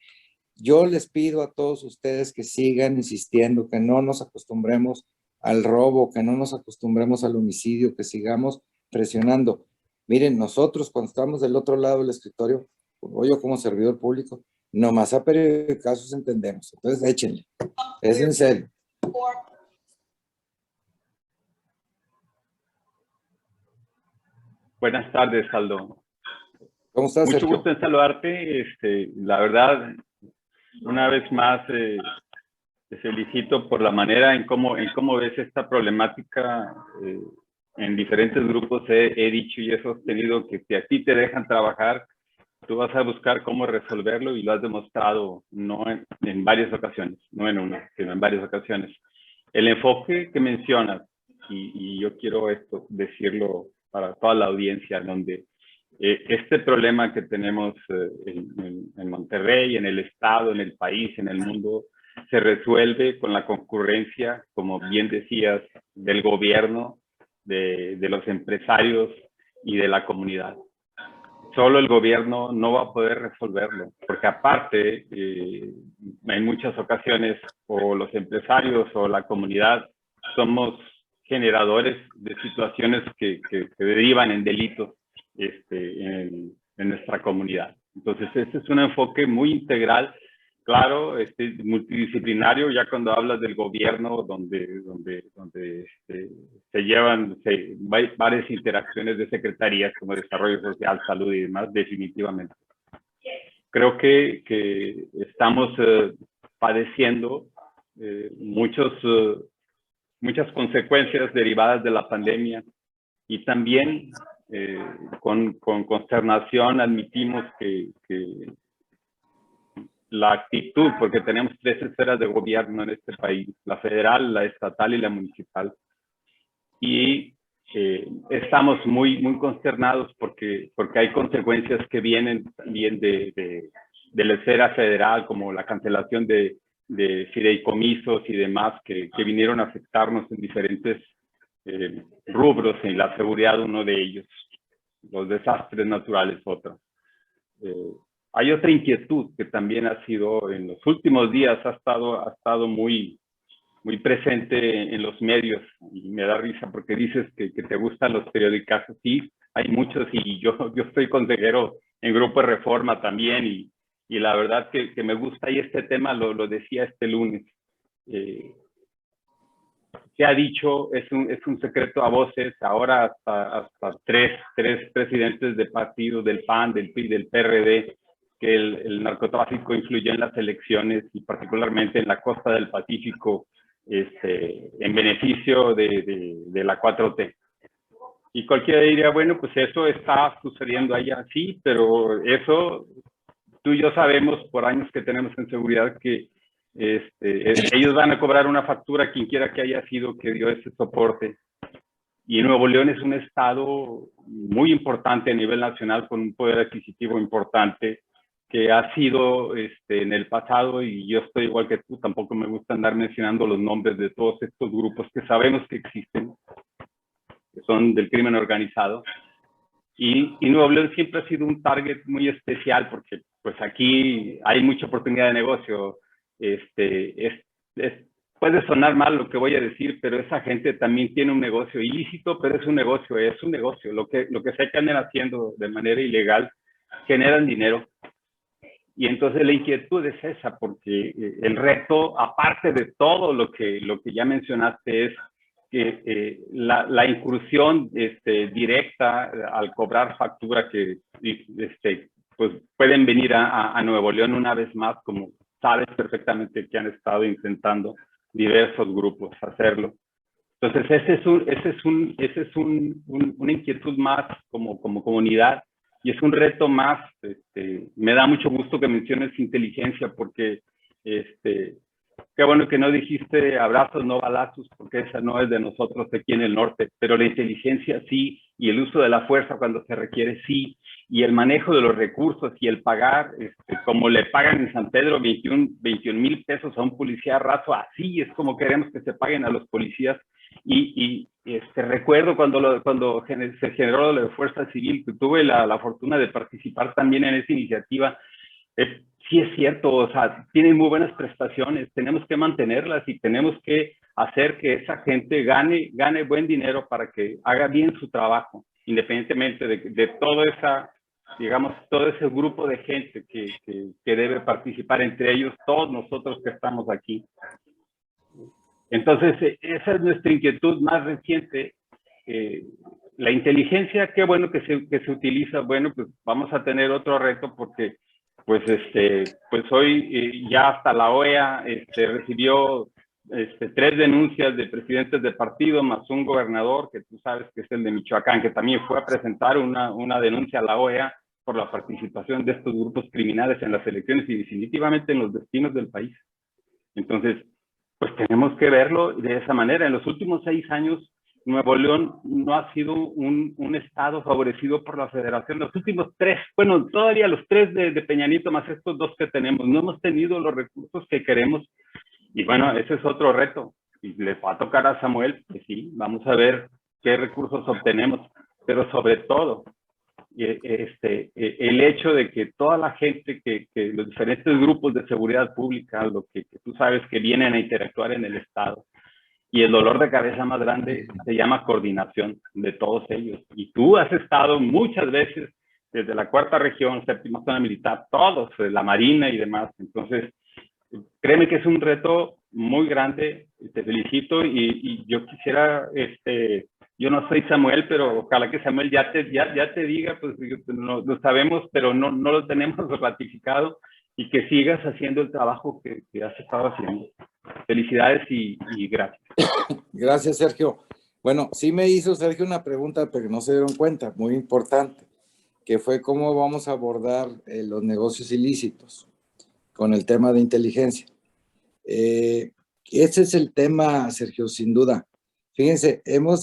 Yo les pido a todos ustedes que sigan insistiendo, que no nos acostumbremos al robo, que no nos acostumbremos al homicidio, que sigamos presionando. Miren, nosotros cuando estamos del otro lado del escritorio, o yo como servidor público, nomás a periodicazos entendemos. Entonces échenle. Es en serio. Buenas tardes, Aldo. ¿Cómo estás, Mucho Sergio? gusto en saludarte. La verdad, una vez más, te felicito por la manera en cómo ves esta problemática. En diferentes grupos he dicho y he sostenido que si a ti te dejan trabajar, tú vas a buscar cómo resolverlo y lo has demostrado no en varias ocasiones, no en una, sino en varias ocasiones. El enfoque que mencionas, y yo quiero decirlo para toda la audiencia, donde este problema que tenemos en Monterrey, en el estado, en el país, en el mundo, se resuelve con la concurrencia, como bien decías, del gobierno, de los empresarios y de la comunidad. Solo el gobierno no va a poder resolverlo, porque aparte, en muchas ocasiones, o los empresarios o la comunidad somos generadores de situaciones que derivan en delitos en nuestra comunidad. Entonces, este es un enfoque muy integral, claro, multidisciplinario, ya cuando hablas del gobierno, donde se llevan varias interacciones de secretarías como Desarrollo Social, Salud y demás, definitivamente. Creo que estamos padeciendo muchas consecuencias derivadas de la pandemia y también con consternación admitimos que la actitud, porque tenemos 3 esferas de gobierno en este país, la federal, la estatal y la municipal, y estamos muy consternados porque hay consecuencias que vienen también de la esfera federal, como la cancelación de fideicomisos y demás que vinieron a afectarnos en diferentes rubros, y la seguridad uno de ellos, los desastres naturales otro. Hay otra inquietud que también ha sido en los últimos días, ha estado muy presente en los medios, y me da risa porque dices que te gustan los periodicazos. Sí, hay muchos, y yo soy consejero en Grupo de Reforma también, y la verdad que me gusta, y este tema lo decía este lunes. Se ha dicho, es un secreto a voces, ahora hasta tres presidentes de partidos, del PAN, del PRI, del PRD, que el narcotráfico influyó en las elecciones y particularmente en la costa del Pacífico, en beneficio de la 4T. Y cualquiera diría, bueno, pues eso está sucediendo allá, sí, pero eso tú y yo sabemos por años que tenemos en seguridad que ellos van a cobrar una factura a quien quiera que haya sido que dio ese soporte. Y Nuevo León es un estado muy importante a nivel nacional, con un poder adquisitivo importante, que ha sido en el pasado, y yo estoy igual que tú, tampoco me gusta andar mencionando los nombres de todos estos grupos que sabemos que existen, que son del crimen organizado. Y Nuevo León siempre ha sido un target muy especial porque pues aquí hay mucha oportunidad de negocio. Puede sonar mal lo que voy a decir, pero esa gente también tiene un negocio ilícito, pero es un negocio. Lo que sé que andan haciendo de manera ilegal, generan dinero. Y entonces la inquietud es esa, porque el reto, aparte de todo lo que ya mencionaste, es que la incursión directa al cobrar factura, que pues pueden venir a Nuevo León una vez más, como sabes perfectamente que han estado intentando diversos grupos hacerlo. Entonces ese es una inquietud más como comunidad, y es un reto más. Me da mucho gusto que menciones inteligencia, porque qué bueno que no dijiste abrazos, no balazos, porque esa no es de nosotros aquí en el norte, pero la inteligencia sí, y el uso de la fuerza cuando se requiere sí, y el manejo de los recursos y el pagar, como le pagan en San Pedro 21,000 pesos a un policía raso, así es como queremos que se paguen a los policías. Y recuerdo cuando se generó la Fuerza Civil, que tuve la fortuna de participar también en esa iniciativa. Sí es cierto, o sea, tienen muy buenas prestaciones, tenemos que mantenerlas y tenemos que hacer que esa gente gane buen dinero para que haga bien su trabajo, independientemente de todo todo ese grupo de gente que debe participar, entre ellos todos nosotros que estamos aquí. Entonces, esa es nuestra inquietud más reciente. La inteligencia, qué bueno que se utiliza. Bueno, pues vamos a tener otro reto, porque pues hoy ya hasta la OEA recibió 3 denuncias de presidentes de partido, más un gobernador, que tú sabes que es el de Michoacán, que también fue a presentar una denuncia a la OEA por la participación de estos grupos criminales en las elecciones y definitivamente en los destinos del país. Entonces, pues tenemos que verlo de esa manera. En los últimos 6 años, Nuevo León no ha sido un estado favorecido por la federación. Los últimos 3, bueno, todavía los 3 de Peña Nieto, más estos 2 que tenemos, no hemos tenido los recursos que queremos. Y bueno, ese es otro reto. Y le va a tocar a Samuel, pues sí, vamos a ver qué recursos obtenemos. Pero sobre todo, el hecho de que toda la gente, que los diferentes grupos de seguridad pública, lo que tú sabes que vienen a interactuar en el estado, y el dolor de cabeza más grande se llama coordinación de todos ellos. Y tú has estado muchas veces desde la 4ª región, 7ª zona militar, todos, la Marina y demás. Entonces, créeme que es un reto muy grande. Te felicito, y yo quisiera, yo no soy Samuel, pero ojalá que Samuel ya te diga, pues no, lo sabemos, pero no lo tenemos ratificado, y que sigas haciendo el trabajo que has estado haciendo. Felicidades y gracias. Gracias, Sergio. Bueno, sí me hizo Sergio una pregunta, pero no se dieron cuenta, muy importante, que fue cómo vamos a abordar los negocios ilícitos con el tema de inteligencia. Ese es el tema, Sergio, sin duda. Fíjense, hemos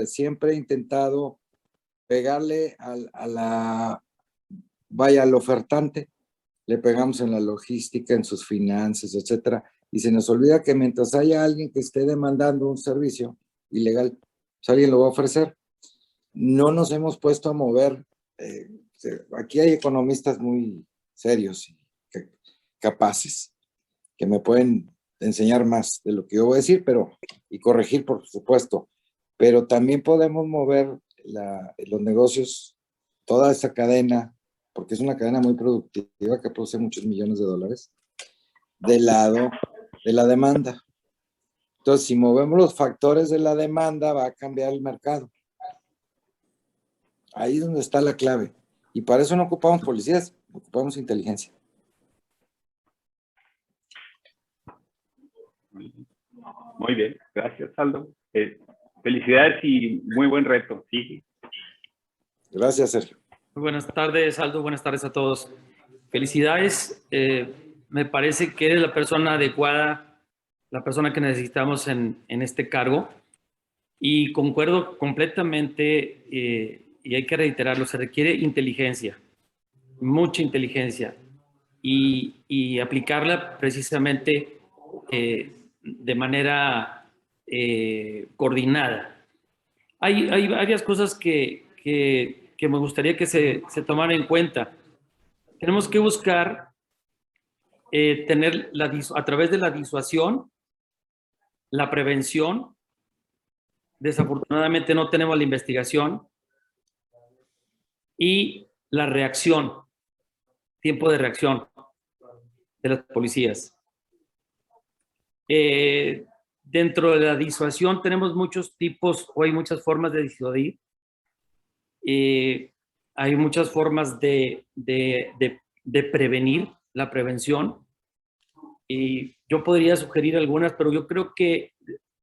siempre intentado pegarle al ofertante, le pegamos en la logística, en sus finanzas, etcétera, y se nos olvida que mientras haya alguien que esté demandando un servicio ilegal, pues alguien lo va a ofrecer. No nos hemos puesto a mover. Aquí hay economistas muy serios y capaces que me pueden enseñar más de lo que yo voy a decir, y corregir, por supuesto, pero también podemos mover los negocios, toda esa cadena, porque es una cadena muy productiva que produce muchos millones de dólares, del lado de la demanda. Entonces, si movemos los factores de la demanda, va a cambiar el mercado. Ahí es donde está la clave. Y para eso no ocupamos policías, ocupamos inteligencia. Muy bien, gracias, Aldo. Felicidades y muy buen reto. Sí. Gracias, Sergio. Muy buenas tardes, Aldo. Buenas tardes a todos. Felicidades. Me parece que eres la persona adecuada, la persona que necesitamos en este cargo. Y concuerdo completamente, y hay que reiterarlo, se requiere inteligencia. mucha inteligencia y aplicarla precisamente de manera coordinada. Hay varias cosas que me gustaría que se tomaran en cuenta. Tenemos que buscar tener a través de la disuasión, la prevención. Desafortunadamente no tenemos la investigación y la reacción, tiempo de reacción de las policías. Dentro de la disuasión tenemos muchos tipos, o hay muchas formas de disuadir. Hay muchas formas de prevenir, la prevención. Y yo podría sugerir algunas, pero yo creo que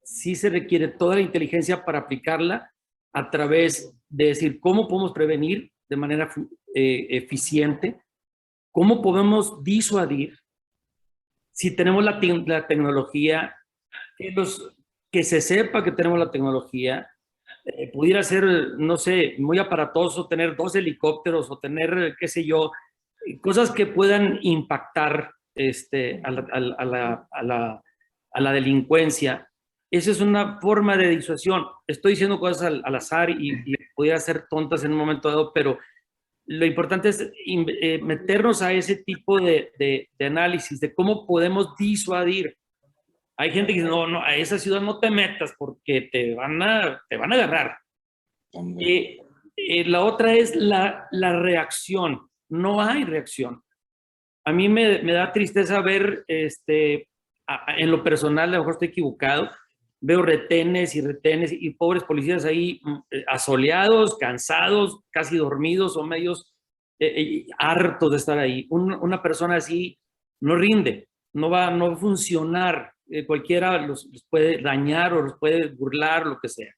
sí se requiere toda la inteligencia para aplicarla a través de decir cómo podemos prevenir de manera eficiente, cómo podemos disuadir si tenemos la tecnología, que se sepa que tenemos la tecnología. Pudiera ser, no sé, muy aparatoso tener 2 helicópteros o tener, qué sé yo, cosas que puedan impactar a la delincuencia. Esa es una forma de disuasión. Estoy diciendo cosas al azar y pudiera ser tontas en un momento dado, pero lo importante es meternos a ese tipo de análisis de cómo podemos disuadir. Hay gente que dice, no, a esa ciudad no te metas porque te van a agarrar. La otra es la reacción. No hay reacción. A mí me da tristeza ver, en lo personal, a lo mejor estoy equivocado, veo retenes y pobres policías ahí asoleados, cansados, casi dormidos o medios hartos de estar ahí. Una persona así no rinde, no va a funcionar. Cualquiera los puede dañar o los puede burlar, lo que sea.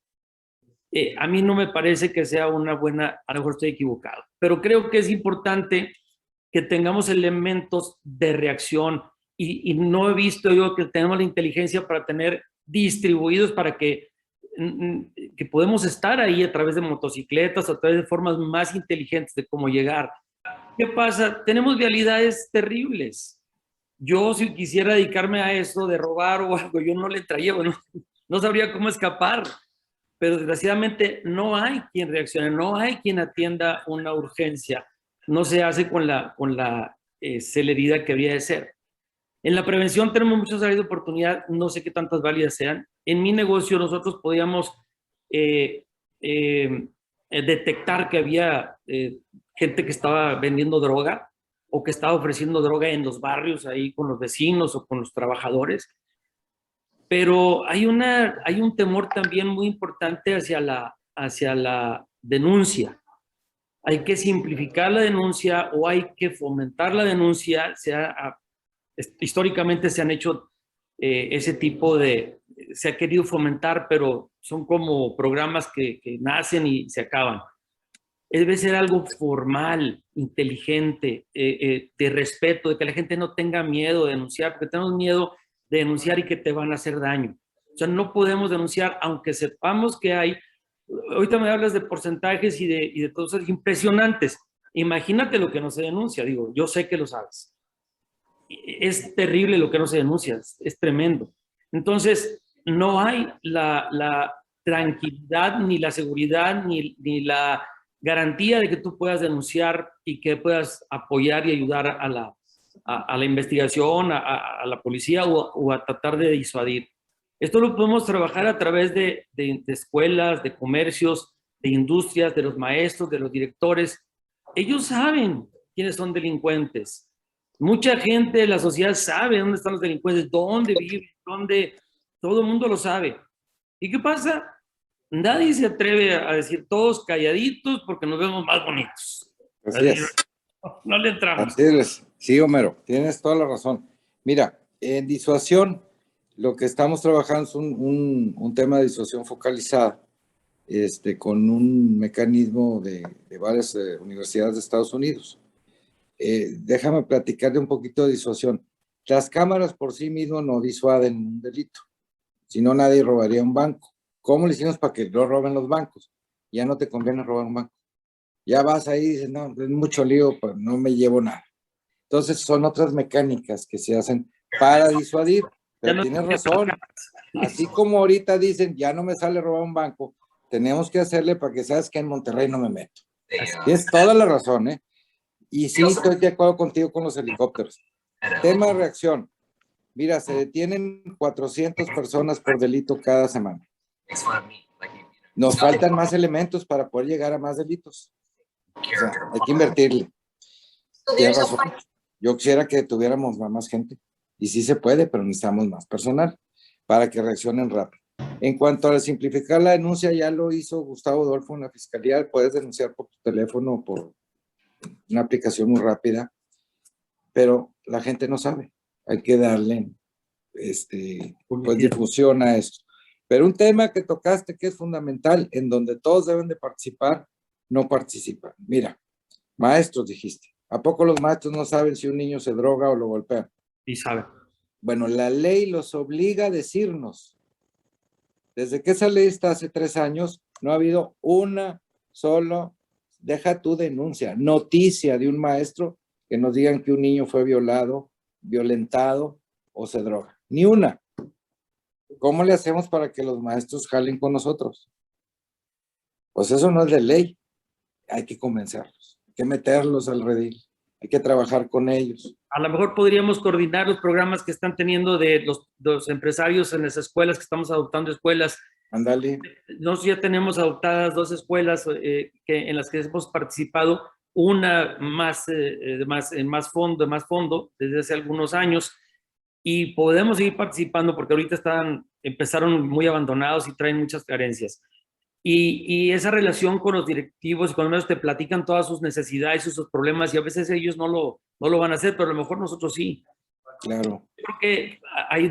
A mí no me parece que sea una buena, a lo mejor estoy equivocado, pero creo que es importante que tengamos elementos de reacción y no he visto yo que tenemos la inteligencia para tener distribuidos para que podemos estar ahí a través de motocicletas, a través de formas más inteligentes de cómo llegar. ¿Qué pasa? Tenemos vialidades terribles. Yo, si quisiera dedicarme a eso de robar o algo, yo no le traía, bueno, no sabría cómo escapar. Pero desgraciadamente no hay quien reaccione, no hay quien atienda una urgencia. No se hace con la celeridad que debería de ser. En la prevención tenemos muchas áreas de oportunidad, no sé qué tantas válidas sean. En mi negocio nosotros podíamos detectar que había gente que estaba vendiendo droga o que estaba ofreciendo droga en los barrios ahí con los vecinos o con los trabajadores. Pero hay un temor también muy importante hacia la denuncia. Hay que simplificar la denuncia o hay que fomentar la denuncia. Históricamente se han hecho ese tipo se ha querido fomentar, pero son como programas que nacen y se acaban. Debe ser algo formal, inteligente, de respeto, de que la gente no tenga miedo de denunciar, porque tenemos miedo de denunciar y que te van a hacer daño. O sea, no podemos denunciar, aunque sepamos que hay. Ahorita me hablas de porcentajes y de cosas impresionantes. Imagínate lo que no se denuncia. Digo, yo sé que lo sabes. Es terrible lo que no se denuncia, es tremendo. Entonces, no hay la tranquilidad, ni la seguridad, ni la garantía de que tú puedas denunciar y que puedas apoyar y ayudar a la investigación, a la policía o a tratar de disuadir. Esto lo podemos trabajar a través de escuelas, de comercios, de industrias, de los maestros, de los directores. Ellos saben quiénes son delincuentes. Mucha gente de la sociedad sabe dónde están los delincuentes, dónde viven, todo el mundo lo sabe. ¿Y qué pasa? Nadie se atreve a decir todos calladitos porque nos vemos más bonitos. Así es. No le entramos. Así es. Sí, Homero, tienes toda la razón. Mira, en disuasión, lo que estamos trabajando es un tema de disuasión focalizada, con un mecanismo de varias universidades de Estados Unidos. Déjame platicar de un poquito de disuasión. Las cámaras por sí mismas no disuaden un delito, si no nadie robaría un banco. ¿Cómo le hicimos para que no roben los bancos? Ya no te conviene robar un banco. Ya vas ahí y dices, no, es mucho lío, pues no me llevo nada. Entonces son otras mecánicas que se hacen para disuadir. Pero no tienes razón. Así como ahorita dicen, ya no me sale robar un banco, tenemos que hacerle para que sabes que en Monterrey no me meto. Tienes toda la razón, ¿eh? Y sí, estoy de acuerdo contigo con los helicópteros. Tema de reacción. Mira, se detienen 400 personas por delito cada semana. Nos faltan más elementos para poder llegar a más delitos. O sea, hay que invertirle. Tienes razón. Yo quisiera que tuviéramos más gente. Y sí se puede, pero necesitamos más personal para que reaccionen rápido. En cuanto a simplificar la denuncia, ya lo hizo Gustavo Adolfo en la Fiscalía. Puedes denunciar por tu teléfono o por una aplicación muy rápida, pero la gente no sabe. Hay que darle pues, difusión a esto. Pero un tema que tocaste que es fundamental, en donde todos deben de participar, no participan. Mira, maestros dijiste. ¿A poco los maestros no saben si un niño se droga o lo golpean? Sí saben. Bueno, la ley los obliga a decirnos. Desde que esa ley está hace 3 años, no ha habido una sola, deja tu denuncia, noticia de un maestro que nos digan que un niño fue violado, violentado o se droga. Ni una. ¿Cómo le hacemos para que los maestros jalen con nosotros? Pues eso no es de ley. Hay que convencerlos, hay que meterlos al redil, hay que trabajar con ellos. A lo mejor podríamos coordinar los programas que están teniendo de los empresarios en las escuelas, que estamos adoptando escuelas. Ándale. Nosotros ya tenemos adoptadas 2 escuelas en las que hemos participado, una en más fondo desde hace algunos años, y podemos seguir participando porque ahorita empezaron muy abandonados y traen muchas carencias. Y esa relación con los directivos y con los medios te platican todas sus necesidades y sus problemas, y a veces ellos no lo van a hacer, pero a lo mejor nosotros sí. Claro. Yo creo que ahí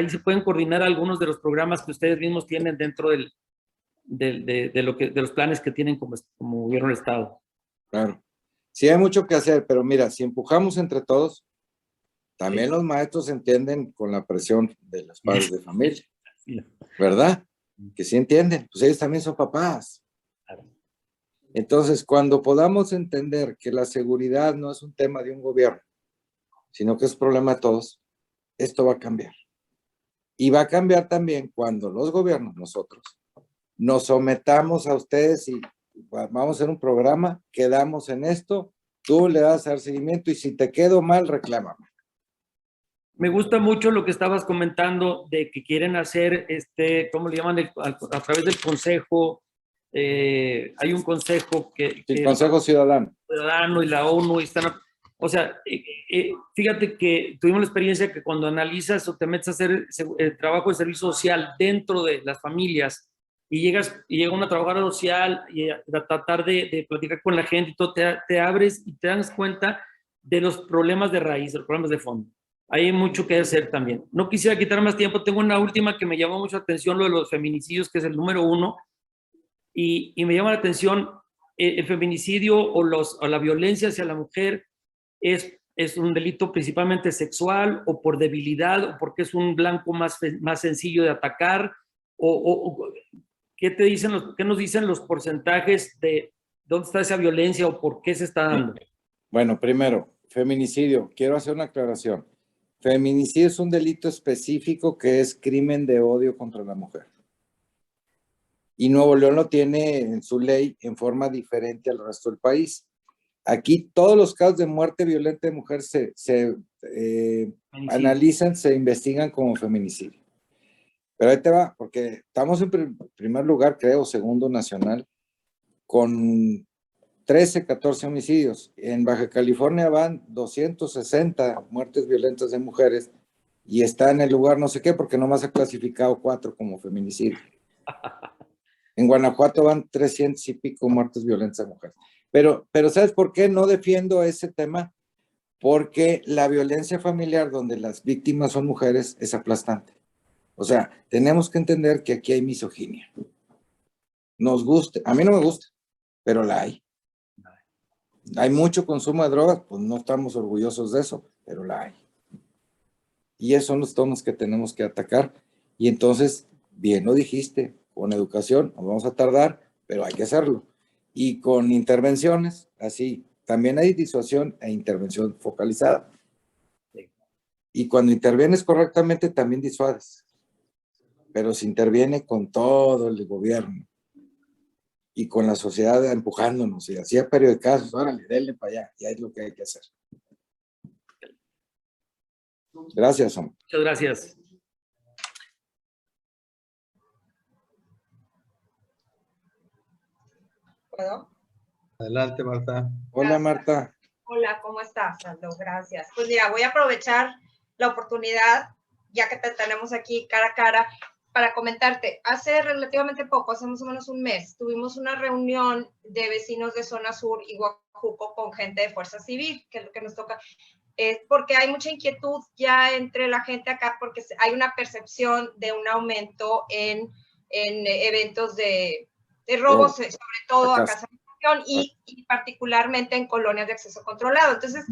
se pueden coordinar algunos de los programas que ustedes mismos tienen dentro de los planes que tienen como gobierno del Estado. Claro. Sí hay mucho que hacer, pero mira, si empujamos entre todos, también los maestros entienden con la presión de los padres de familia, ¿verdad? Que sí entienden, pues ellos también son papás. Entonces, cuando podamos entender que la seguridad no es un tema de un gobierno, sino que es problema de todos, esto va a cambiar. Y va a cambiar también cuando los gobiernos, nosotros, nos sometamos a ustedes y vamos a hacer un programa, quedamos en esto, tú le das al seguimiento y si te quedo mal, reclámame. Me gusta mucho lo que estabas comentando de que quieren hacer, ¿cómo le llaman? A través del consejo, hay un consejo El Consejo Ciudadano. Y la ONU están, o sea, fíjate que tuvimos la experiencia que cuando analizas o te metes a hacer el trabajo de servicio social dentro de las familias y llega una trabajadora social y a tratar de platicar con la gente y todo, te abres y te das cuenta de los problemas de raíz, de los problemas de fondo. Hay mucho que hacer también. No quisiera quitar más tiempo. Tengo una última que me llamó mucho la atención, lo de los feminicidios, que es el número 1. Y me llama la atención, el feminicidio o la violencia hacia la mujer es un delito principalmente sexual o por debilidad o porque es un blanco más sencillo de atacar. ¿Qué nos dicen los porcentajes de dónde está esa violencia o por qué se está dando? Bueno, primero, feminicidio. Quiero hacer una aclaración. Feminicidio es un delito específico que es crimen de odio contra la mujer. Y Nuevo León lo tiene en su ley en forma diferente al resto del país. Aquí todos los casos de muerte violenta de mujer se analizan, se investigan como feminicidio. Pero ahí te va, porque estamos en primer lugar, creo, segundo nacional, con 13, 14 homicidios. En Baja California van 260 muertes violentas de mujeres y está en el lugar no sé qué porque nomás ha clasificado 4 como feminicidio. En Guanajuato van 300 y pico muertes violentas de mujeres. Pero ¿sabes por qué no defiendo ese tema? Porque la violencia familiar donde las víctimas son mujeres es aplastante. O sea, tenemos que entender que aquí hay misoginia. Nos guste, a mí no me gusta, pero la hay. Hay mucho consumo de drogas, pues no estamos orgullosos de eso, pero la hay. Y esos son los tonos que tenemos que atacar. Y entonces, bien lo dijiste, con educación nos vamos a tardar, pero hay que hacerlo. y con intervenciones, así. También hay disuasión e intervención focalizada. Y cuando intervienes correctamente, también disuades. Pero se interviene con todo el gobierno y con la sociedad empujándonos y hacía periodicazos, órale, denle para allá, ya es lo que hay que hacer. Gracias, hombre. Muchas gracias. ¿Puedo? Adelante, Marta. Hola, Marta. Hola, ¿cómo estás, Aldo? Gracias. Pues mira, voy a aprovechar la oportunidad, ya que te tenemos aquí cara a cara, para comentarte. Hace relativamente poco, hace más o menos un mes, tuvimos una reunión de vecinos de Zona Sur y Guajuco con gente de Fuerza Civil, que es lo que nos toca. Porque hay mucha inquietud ya entre la gente acá, porque hay una percepción de un aumento en eventos de robos, sobre todo acá y particularmente en colonias de acceso controlado. Entonces,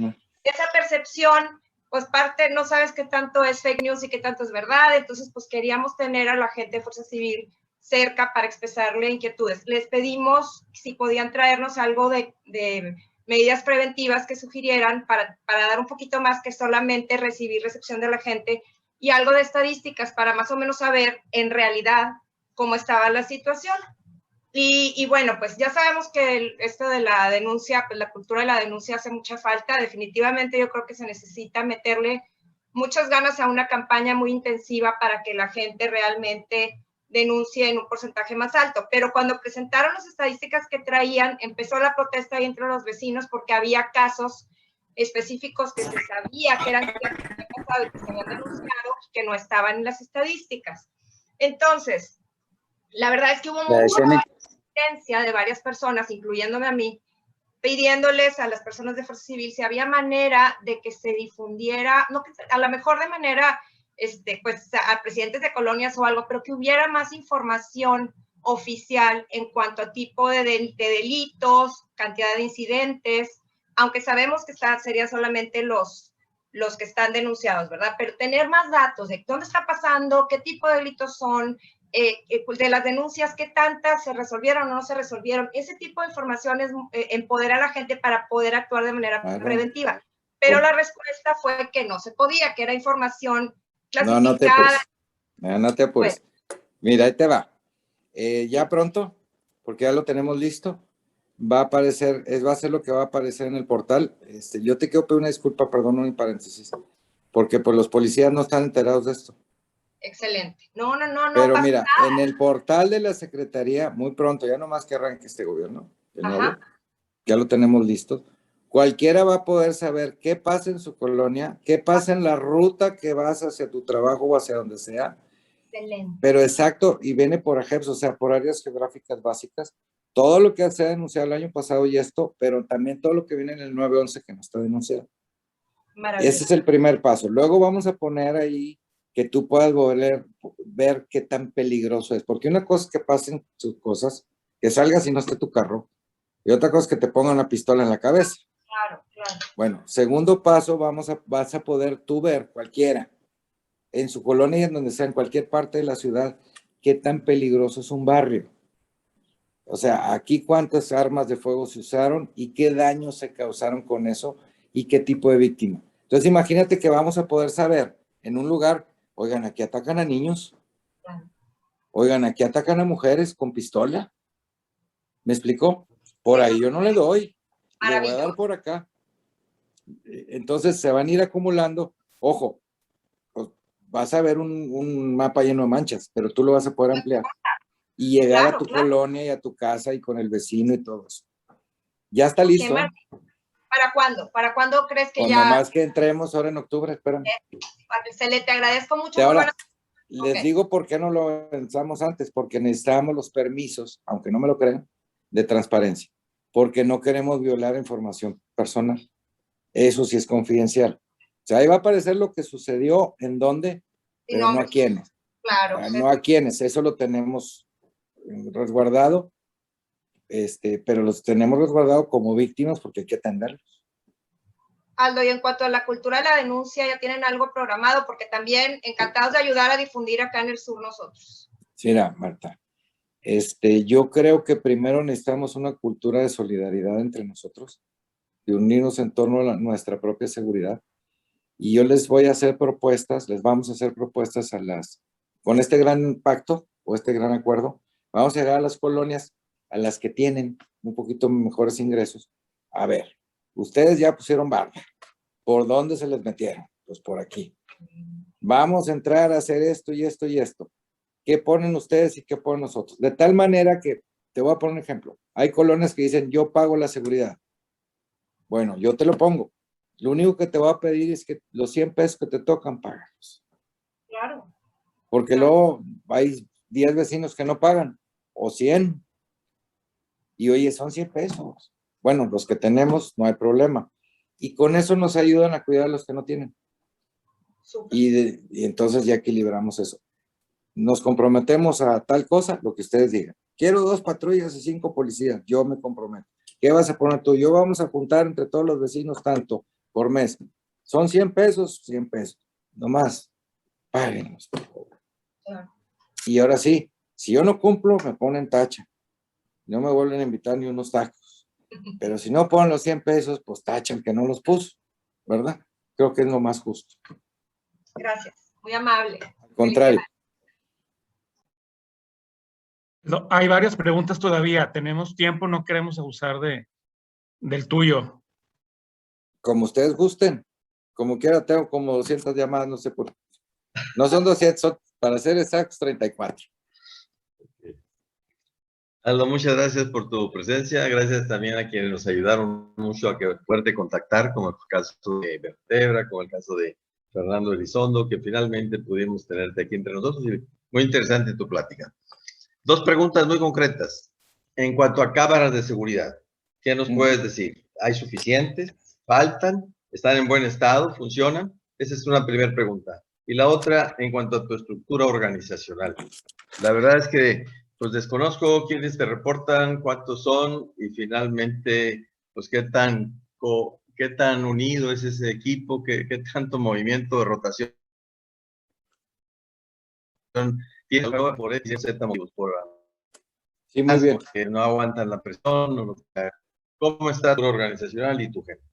esa percepción, pues parte, no sabes qué tanto es fake news y qué tanto es verdad. Entonces, pues queríamos tener a la gente de Fuerza Civil cerca para expresarle inquietudes. Les pedimos si podían traernos algo de medidas preventivas que sugirieran para dar un poquito más que solamente recepción de la gente, y algo de estadísticas para más o menos saber en realidad cómo estaba la situación. Y bueno, pues ya sabemos que esto de la denuncia, pues la cultura de la denuncia hace mucha falta. Definitivamente yo creo que se necesita meterle muchas ganas a una campaña muy intensiva para que la gente realmente denuncie en un porcentaje más alto. Pero cuando presentaron las estadísticas que traían, empezó la protesta ahí entre los vecinos porque había casos específicos que se sabía que eran que se habían denunciado y que no estaban en las estadísticas. Entonces, la verdad es que hubo mucha insistencia de varias personas, incluyéndome a mí, pidiéndoles a las personas de Fuerza Civil si había manera de que se difundiera, no que a lo mejor de manera, pues a presidentes de colonias o algo, pero que hubiera más información oficial en cuanto a tipo de delitos, cantidad de incidentes, aunque sabemos que serían solamente los que están denunciados, ¿verdad? Pero tener más datos de dónde está pasando, qué tipo de delitos son, de las denuncias, qué tantas se resolvieron o no se resolvieron. Ese tipo de información es empoderar a la gente para poder actuar de manera preventiva. Pero la respuesta fue que no se podía, que era información clasificada. No te apures. Bueno. Mira, ahí te va. Ya pronto, porque ya lo tenemos listo, va a aparecer, va a ser lo que va a aparecer en el portal. Yo te quiero pedir una disculpa, perdón, un paréntesis, porque pues los policías no están enterados de esto. Excelente. No. Pero mira, nada. En el portal de la Secretaría, muy pronto, ya nomás que arranque este gobierno, de nuevo, ya lo tenemos listo. Cualquiera va a poder saber qué pasa en su colonia, qué pasa en la ruta que vas hacia tu trabajo o hacia donde sea. Excelente. Pero exacto, y viene por ejemplo, o sea, por áreas geográficas básicas, todo lo que se ha denunciado el año pasado y esto, pero también todo lo que viene en el 911 que no está denunciado. Ese es el primer paso. Luego vamos a poner ahí que tú puedas ver qué tan peligroso es. Porque una cosa es que pasen sus cosas, que salgas y no esté tu carro, y otra cosa es que te pongan una pistola en la cabeza. Claro. Bueno, segundo paso, vas a poder tú ver, cualquiera, en su colonia y en donde sea, en cualquier parte de la ciudad, qué tan peligroso es un barrio. O sea, aquí cuántas armas de fuego se usaron y qué daños se causaron con eso y qué tipo de víctima. Entonces, imagínate que vamos a poder saber en un lugar, oigan, aquí atacan a niños, oigan, aquí atacan a mujeres con pistola. ¿Me explicó? Por ahí yo no le doy, le voy a dar por acá. Entonces se van a ir acumulando. Ojo, pues vas a ver un mapa lleno de manchas, pero tú lo vas a poder ampliar y llegar a tu colonia y a tu casa y con el vecino y todo eso. Ya está listo. ¿Para cuándo? ¿Para cuándo crees que ya? Nomás que entremos ahora en octubre, espérame. Te agradezco mucho. Ahora, les digo por qué no lo pensamos antes, porque necesitamos los permisos, aunque no me lo crean, de transparencia, porque no queremos violar información personal. Eso sí es confidencial. O sea, ahí va a aparecer lo que sucedió, en dónde, pero no a quiénes. Claro. No a quiénes, eso lo tenemos resguardado, pero los tenemos resguardados como víctimas porque hay que atenderlos. Aldo, y en cuanto a la cultura de la denuncia, ¿ya tienen algo programado? Porque también encantados de ayudar a difundir acá en el sur nosotros. Mira, Marta, Yo creo que primero necesitamos una cultura de solidaridad entre nosotros, de unirnos en torno a nuestra propia seguridad. Y yo les voy a hacer propuestas, les vamos a hacer propuestas con este gran pacto o este gran acuerdo. Vamos a llegar a las colonias, a las que tienen un poquito mejores ingresos. A ver, ustedes ya pusieron barba. ¿Por dónde se les metieron? Pues por aquí. Vamos a entrar a hacer esto y esto y esto. ¿Qué ponen ustedes y qué ponen nosotros? De tal manera que, te voy a poner un ejemplo. Hay colonias que dicen, yo pago la seguridad. Bueno, yo te lo pongo. Lo único que te voy a pedir es que los 100 pesos que te tocan, págalos. Claro. Porque luego hay 10 vecinos que no pagan, o 100. Y oye, son 100 pesos. Bueno, los que tenemos, no hay problema. Y con eso nos ayudan a cuidar a los que no tienen. Y entonces ya equilibramos eso. Nos comprometemos a tal cosa, lo que ustedes digan. Quiero 2 patrullas y 5 policías, yo me comprometo. ¿Qué vas a poner tú? Yo vamos a juntar entre todos los vecinos tanto por mes. Son 100 pesos, 100 pesos. No más. Páguenos, por favor. Claro. Y ahora sí, si yo no cumplo, me ponen tacha. No me vuelven a invitar ni unos tacos. Pero si no ponen los 100 pesos, pues tachan que no los puso, ¿verdad? Creo que es lo más justo. Gracias. Muy amable. Al contrario. No, hay varias preguntas todavía. Tenemos tiempo, no queremos abusar del tuyo. Como ustedes gusten. Como quiera, tengo como 200 llamadas, no sé por qué. No son 200, son, para ser exactos, 34. Aldo, muchas gracias por tu presencia. Gracias también a quienes nos ayudaron mucho a poderte contactar, como el caso de Vertebra, como el caso de Fernando Elizondo, que finalmente pudimos tenerte aquí entre nosotros. Y muy interesante tu plática. 2 preguntas muy concretas. En cuanto a cámaras de seguridad, ¿qué nos puedes decir? ¿Hay suficientes? ¿Faltan? ¿Están en buen estado? ¿Funcionan? Esa es una primera pregunta. Y la otra, en cuanto a tu estructura organizacional. La verdad es que pues desconozco quiénes te reportan, cuántos son y finalmente, pues qué tan unido es ese equipo, qué tanto movimiento de rotación tiene por ese motivos, Sí, muy bien. porque no aguantan la presión. ¿Cómo está tu organizacional y tu gente?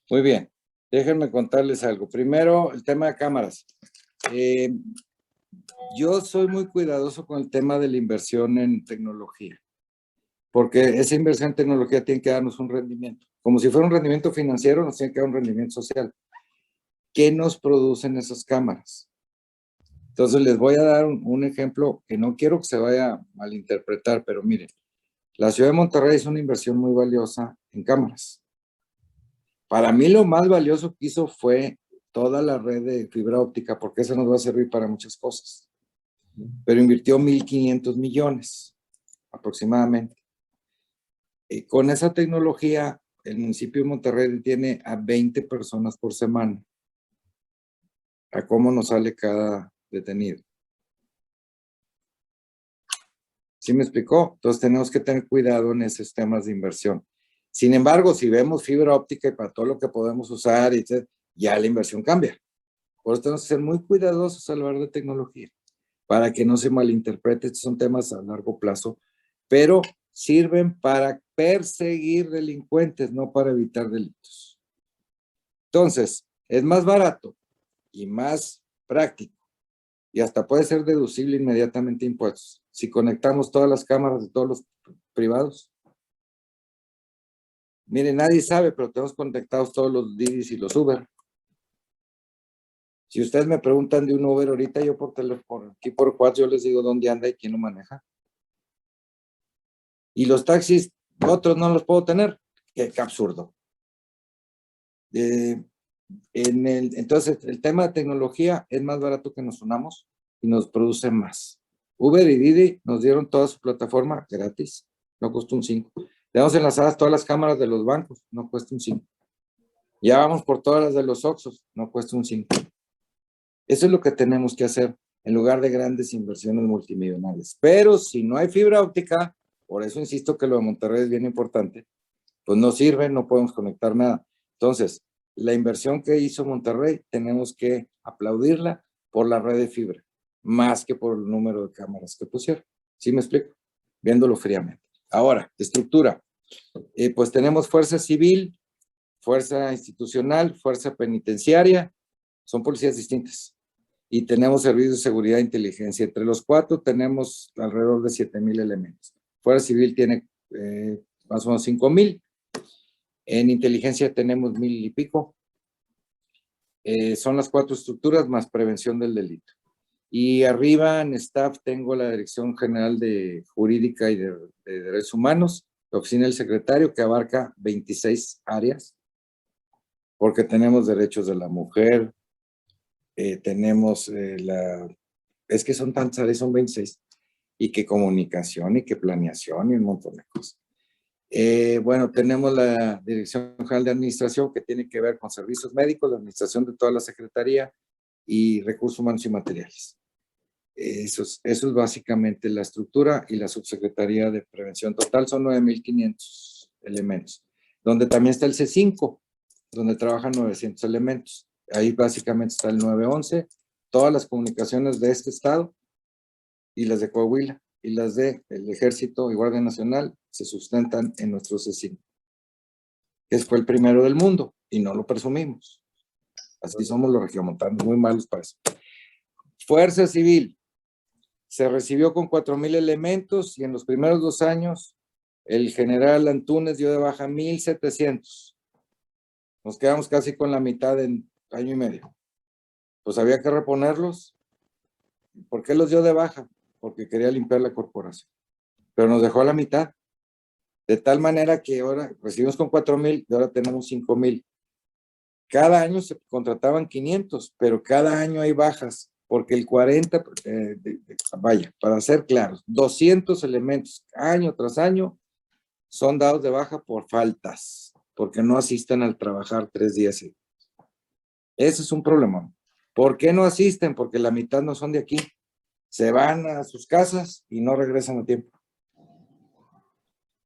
Muy bien. Déjenme contarles algo. Primero, el tema de cámaras. Yo soy muy cuidadoso con el tema de la inversión en tecnología, porque esa inversión en tecnología tiene que darnos un rendimiento. Como si fuera un rendimiento financiero, nos tiene que dar un rendimiento social. ¿Qué nos producen esas cámaras? Entonces, les voy a dar un ejemplo que no quiero que se vaya a malinterpretar, pero miren, la ciudad de Monterrey es una inversión muy valiosa en cámaras. Para mí lo más valioso que hizo fue toda la red de fibra óptica, porque eso nos va a servir para muchas cosas. Pero invirtió 1,500 millones aproximadamente. Y con esa tecnología, el municipio de Monterrey tiene a 20 personas por semana. ¿A cómo nos sale cada detenido? ¿Sí me explicó? Entonces tenemos que tener cuidado en esos temas de inversión. Sin embargo, si vemos fibra óptica y para todo lo que podemos usar, ya la inversión cambia. Por eso tenemos que ser muy cuidadosos al hablar de tecnología, para que no se malinterprete. Estos son temas a largo plazo, pero sirven para perseguir delincuentes, no para evitar delitos. Entonces, es más barato y más práctico, y hasta puede ser deducible inmediatamente impuestos, si conectamos todas las cámaras de todos los privados. Miren, nadie sabe, pero tenemos conectados todos los Didis y los Uber. Si ustedes me preguntan de un Uber ahorita, yo por teléfono, aquí por WhatsApp, yo les digo dónde anda y quién lo maneja. Y los taxis, otros no los puedo tener. Qué absurdo. Entonces, el tema de tecnología es más barato que nos unamos y nos produce más. Uber y Didi nos dieron toda su plataforma gratis, no costó un 5. Tenemos enlazadas todas las cámaras de los bancos, no cuesta un 5. Ya vamos por todas las de los Oxxos, no cuesta un 5. Eso es lo que tenemos que hacer en lugar de grandes inversiones multimillonarias. Pero si no hay fibra óptica, por eso insisto que lo de Monterrey es bien importante, pues no sirve, no podemos conectar nada. Entonces, la inversión que hizo Monterrey tenemos que aplaudirla por la red de fibra, más que por el número de cámaras que pusieron. ¿Sí me explico? Viéndolo fríamente. Ahora, estructura. Pues tenemos fuerza civil, fuerza institucional, fuerza penitenciaria, son policías distintas. Y tenemos servicios de seguridad e inteligencia. Entre los 4 tenemos alrededor de 7,000 elementos. Fuerza civil tiene más o menos 5,000. En inteligencia tenemos 1,000 y pico. Son las 4 estructuras más prevención del delito. Y arriba en staff tengo la Dirección General de Jurídica y de Derechos Humanos, la Oficina del Secretario, que abarca 26 áreas, porque tenemos derechos de la mujer, tenemos es que son tantas áreas, son 26, y que comunicación, y que planeación, y un montón de cosas. Bueno, tenemos la Dirección General de Administración, que tiene que ver con servicios médicos, la administración de toda la Secretaría, y recursos humanos y materiales. Eso es básicamente la estructura, y la Subsecretaría de Prevención. Total son 9,500 elementos, donde también está el C5, donde trabajan 900 elementos. Ahí básicamente está el 911, todas las comunicaciones de este estado, y las de Coahuila, y las del Ejército y Guardia Nacional se sustentan en nuestro C5, que fue el primero del mundo, y no lo presumimos. Así somos los regiomontanos, muy malos para eso. Fuerza Civil, se recibió con 4,000 elementos, y en los primeros 2 años, el general Antúnez dio de baja 1,700. Nos quedamos casi con la mitad en año y medio. Pues había que reponerlos. ¿Por qué los dio de baja? Porque quería limpiar la corporación. Pero nos dejó a la mitad. De tal manera que ahora recibimos con 4,000 y ahora tenemos 5,000. Cada año se contrataban 500, pero cada año hay bajas, porque el 40, vaya, para ser claros, 200 elementos año tras año son dados de baja por faltas, porque no asisten al trabajar 3 días seguidos. Ese es un problema. ¿Por qué no asisten? Porque la mitad no son de aquí. Se van a sus casas y no regresan a tiempo.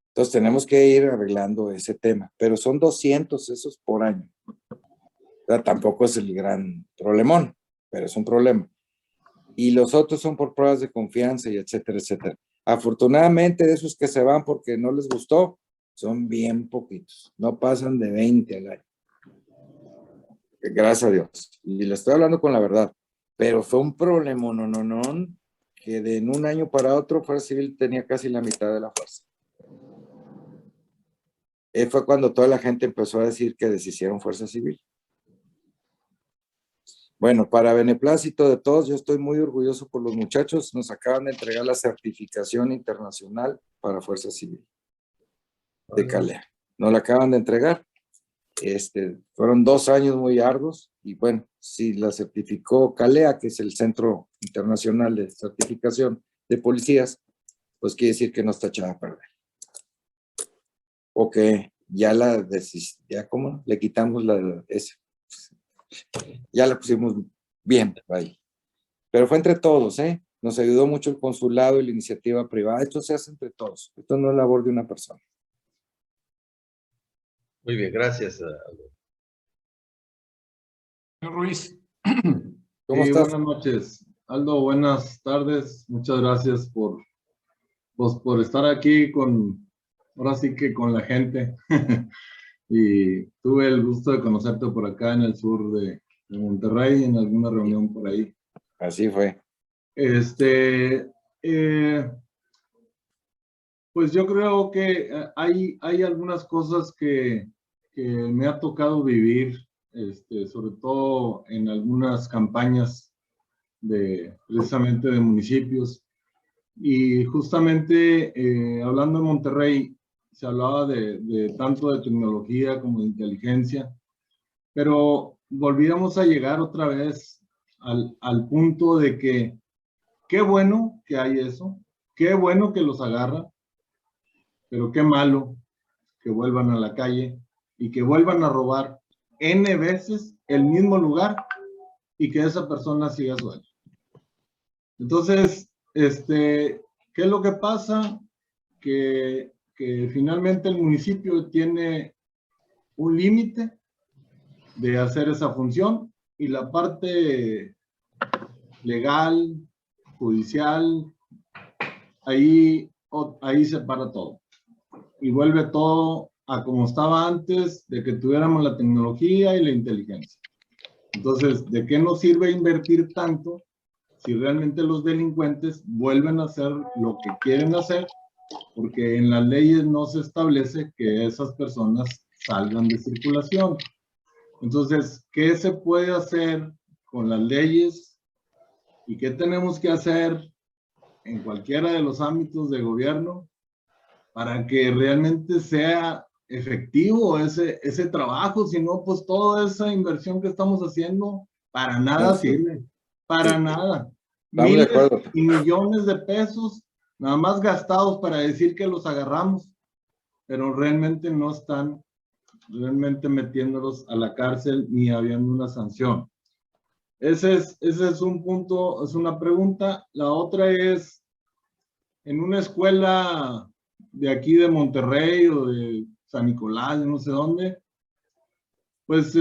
Entonces tenemos que ir arreglando ese tema, pero son 200 esos por año. O sea, tampoco es el gran problemón, pero es un problema. Y los otros son por pruebas de confianza y etcétera, etcétera. Afortunadamente, de esos que se van porque no les gustó, son bien poquitos. No pasan de 20 al año. Gracias a Dios. Y le estoy hablando con la verdad. Pero fue un problema, que de un año para otro, Fuerza Civil tenía casi la mitad de la fuerza. Fue cuando toda la gente empezó a decir que deshicieron Fuerza Civil. Bueno, para beneplácito de todos, yo estoy muy orgulloso por los muchachos. Nos acaban de entregar la certificación internacional para Fuerza Civil de CALEA. Nos la acaban de entregar. Fueron 2 años muy arduos, y bueno, si la certificó CALEA, que es el Centro Internacional de Certificación de Policías, pues quiere decir que no está echada a perder. O que ya ¿cómo? Le quitamos ya la pusimos bien ahí. Pero fue entre todos, Nos ayudó mucho el consulado y la iniciativa privada. Esto se hace entre todos. Esto no es labor de una persona. Muy bien, gracias. Señor Ruiz. ¿Cómo Sí, estás? buenas noches. Aldo, buenas tardes. Muchas gracias por estar aquí ahora sí que con la gente. Y tuve el gusto de conocerte por acá en el sur de Monterrey, en alguna reunión por ahí. Así fue. Pues yo creo que hay algunas cosas que me ha tocado vivir, sobre todo en algunas campañas precisamente de municipios. Y justamente hablando de Monterrey, se hablaba tanto de tecnología como de inteligencia, pero volvíamos a llegar otra vez al punto de que qué bueno que hay eso, qué bueno que los agarran, pero qué malo que vuelvan a la calle y que vuelvan a robar N veces el mismo lugar y que esa persona siga suelta. Entonces, ¿qué es lo que pasa? Que finalmente el municipio tiene un límite de hacer esa función, y la parte legal, judicial, ahí se para todo. Y vuelve todo a como estaba antes de que tuviéramos la tecnología y la inteligencia. Entonces, ¿de qué nos sirve invertir tanto si realmente los delincuentes vuelven a hacer lo que quieren hacer? Porque en las leyes no se establece que esas personas salgan de circulación. Entonces, ¿qué se puede hacer con las leyes y qué tenemos que hacer en cualquiera de los ámbitos de gobierno para que realmente sea efectivo ese trabajo? Si no, pues toda esa inversión que estamos haciendo para nada sirve, para nada. Estamos de acuerdo. Miles y millones de pesos nada más gastados para decir que los agarramos, pero realmente no están realmente metiéndolos a la cárcel ni habiendo una sanción. Ese es un punto, es una pregunta. La otra es, en una escuela de aquí de Monterrey o de San Nicolás, no sé dónde, pues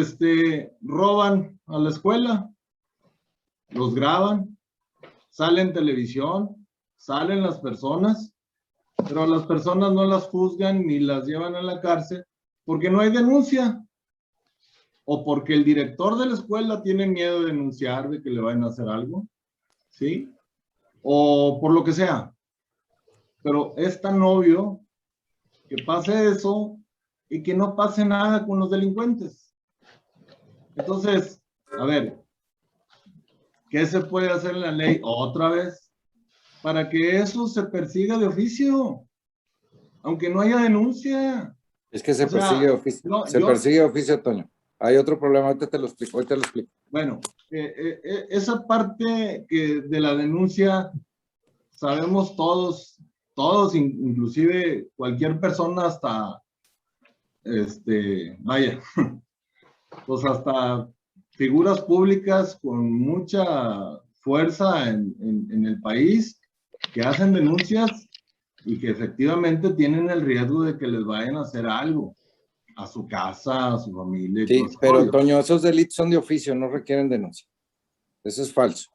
roban a la escuela, los graban, sale en televisión, salen las personas, pero a las personas no las juzgan ni las llevan a la cárcel porque no hay denuncia, o porque el director de la escuela tiene miedo de denunciar de que le vayan a hacer algo, ¿sí? O por lo que sea. Pero es tan obvio que pase eso y que no pase nada con los delincuentes. Entonces, a ver, ¿qué se puede hacer en la ley otra vez para que eso se persiga de oficio? Aunque no haya denuncia. Es que se persigue de oficio. No, se persigue de oficio, Toño. Hay otro problema, ahorita te lo explico, Bueno, esa parte que de la denuncia, sabemos todos, inclusive cualquier persona hasta, vaya, pues hasta figuras públicas con mucha fuerza en el país que hacen denuncias y que efectivamente tienen el riesgo de que les vayan a hacer algo a su casa, a su familia. Sí, pero Toño, esos delitos son de oficio, no requieren denuncia. Eso es falso.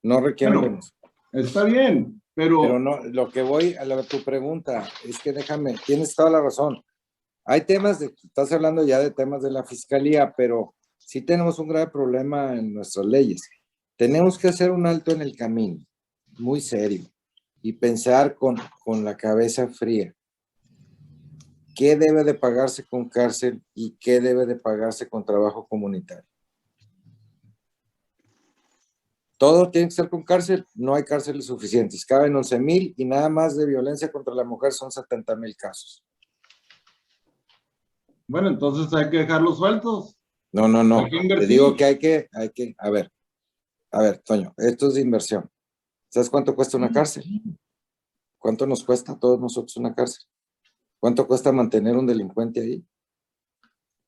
No requieren denuncia. Está bien, pero no, lo que voy a tu pregunta es que déjame, tienes toda la razón. Hay temas estás hablando ya de temas de la fiscalía, pero sí tenemos un grave problema en nuestras leyes. Tenemos que hacer un alto en el camino, muy serio, y pensar con la cabeza fría. ¿Qué debe de pagarse con cárcel y qué debe de pagarse con trabajo comunitario? ¿Todo tiene que ser con cárcel? No hay cárceles suficientes. Caben 11,000 y nada más de violencia contra la mujer son 70,000 casos. Bueno, entonces hay que dejarlos sueltos. No. Te digo que hay que, a ver, Toño, esto es de inversión. ¿Sabes cuánto cuesta una cárcel? ¿Cuánto nos cuesta a todos nosotros una cárcel? ¿Cuánto cuesta mantener un delincuente ahí?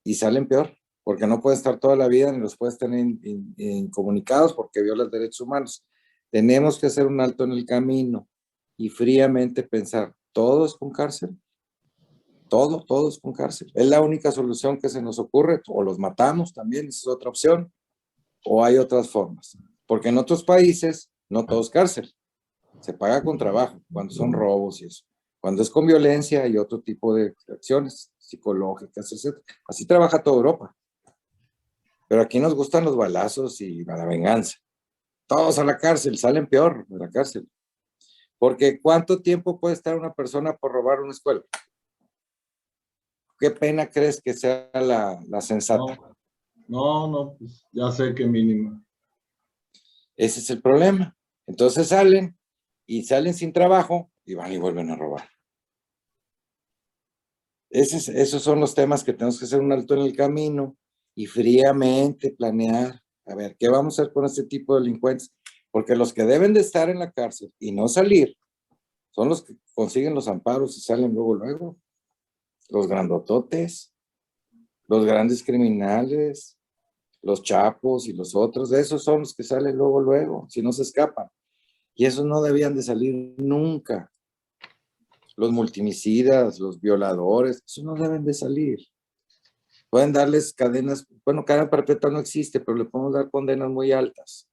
Y salen peor, porque no pueden estar toda la vida ni los puedes tener incomunicados porque violan derechos humanos. Tenemos que hacer un alto en el camino y fríamente pensar, ¿todo es con cárcel? Todo es con cárcel. Es la única solución que se nos ocurre, o los matamos también, esa es otra opción, o hay otras formas. Porque en otros países no todo es cárcel. Se paga con trabajo, cuando son robos y eso. Cuando es con violencia y otro tipo de acciones psicológicas, etc. Así trabaja toda Europa. Pero aquí nos gustan los balazos y la venganza. Todos a la cárcel, salen peor de la cárcel. Porque ¿cuánto tiempo puede estar una persona por robar una escuela? ¿Qué pena crees que sea la sensata? No, pues ya sé que mínimo. Ese es el problema. Entonces salen sin trabajo y van y vuelven a robar. Esos son los temas que tenemos que hacer un alto en el camino y fríamente planear, a ver, ¿qué vamos a hacer con este tipo de delincuentes? Porque los que deben de estar en la cárcel y no salir son los que consiguen los amparos y salen luego. Los grandototes, los grandes criminales, los chapos y los otros, esos son los que salen luego, si no se escapan. Y esos no debían de salir nunca. Los multimicidas, los violadores, esos no deben de salir. Pueden darles cadenas, bueno, cadena perpetua no existe, pero le podemos dar condenas muy altas.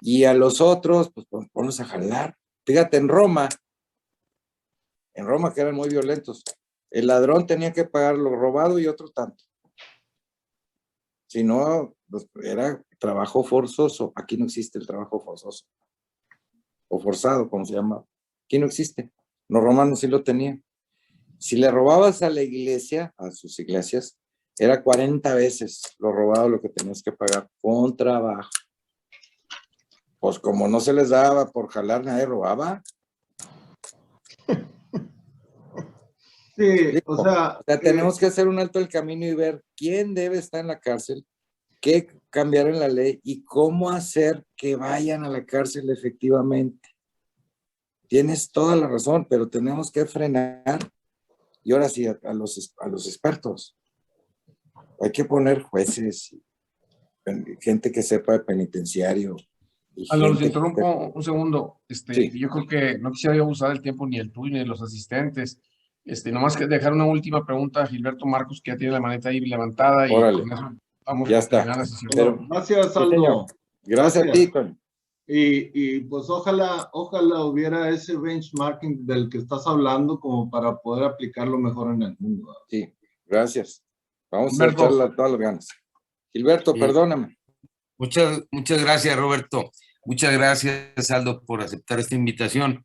Y a los otros, pues ponlos a jalar. Fíjate, en Roma que eran muy violentos, el ladrón tenía que pagar lo robado y otro tanto. Si no, pues, era trabajo forzoso. Aquí no existe el trabajo forzoso. O forzado, como se llama. Aquí no existe. Los romanos sí lo tenían. Si le robabas a la iglesia, a sus iglesias, era 40 veces lo robado lo que tenías que pagar con trabajo. Pues como no se les daba por jalar, nadie robaba. Sí, o sea, tenemos que hacer un alto del camino y ver quién debe estar en la cárcel, qué cambiar en la ley y cómo hacer que vayan a la cárcel efectivamente. Tienes toda la razón, pero tenemos que frenar. Y ahora sí, a los expertos. Hay que poner jueces, gente que sepa de penitenciario. Los interrumpo un segundo. Sí. Yo creo que no quisiera yo abusar del tiempo ni el tuyo ni de los asistentes. Nomás que dejar una última pregunta a Gilberto Marcos, que ya tiene la maneta ahí levantada. Órale. Y con eso vamos Ya a está. terminar la sesión. Pero, gracias, sí, Aldo. señor. Gracias a ti, Tony. Y pues ojalá hubiera ese benchmarking del que estás hablando como para poder aplicarlo mejor en el mundo. Sí, gracias. Vamos Gilberto. a echarle todas las ganas. Gilberto, perdóname. Muchas gracias, Roberto. Muchas gracias, Aldo, por aceptar esta invitación.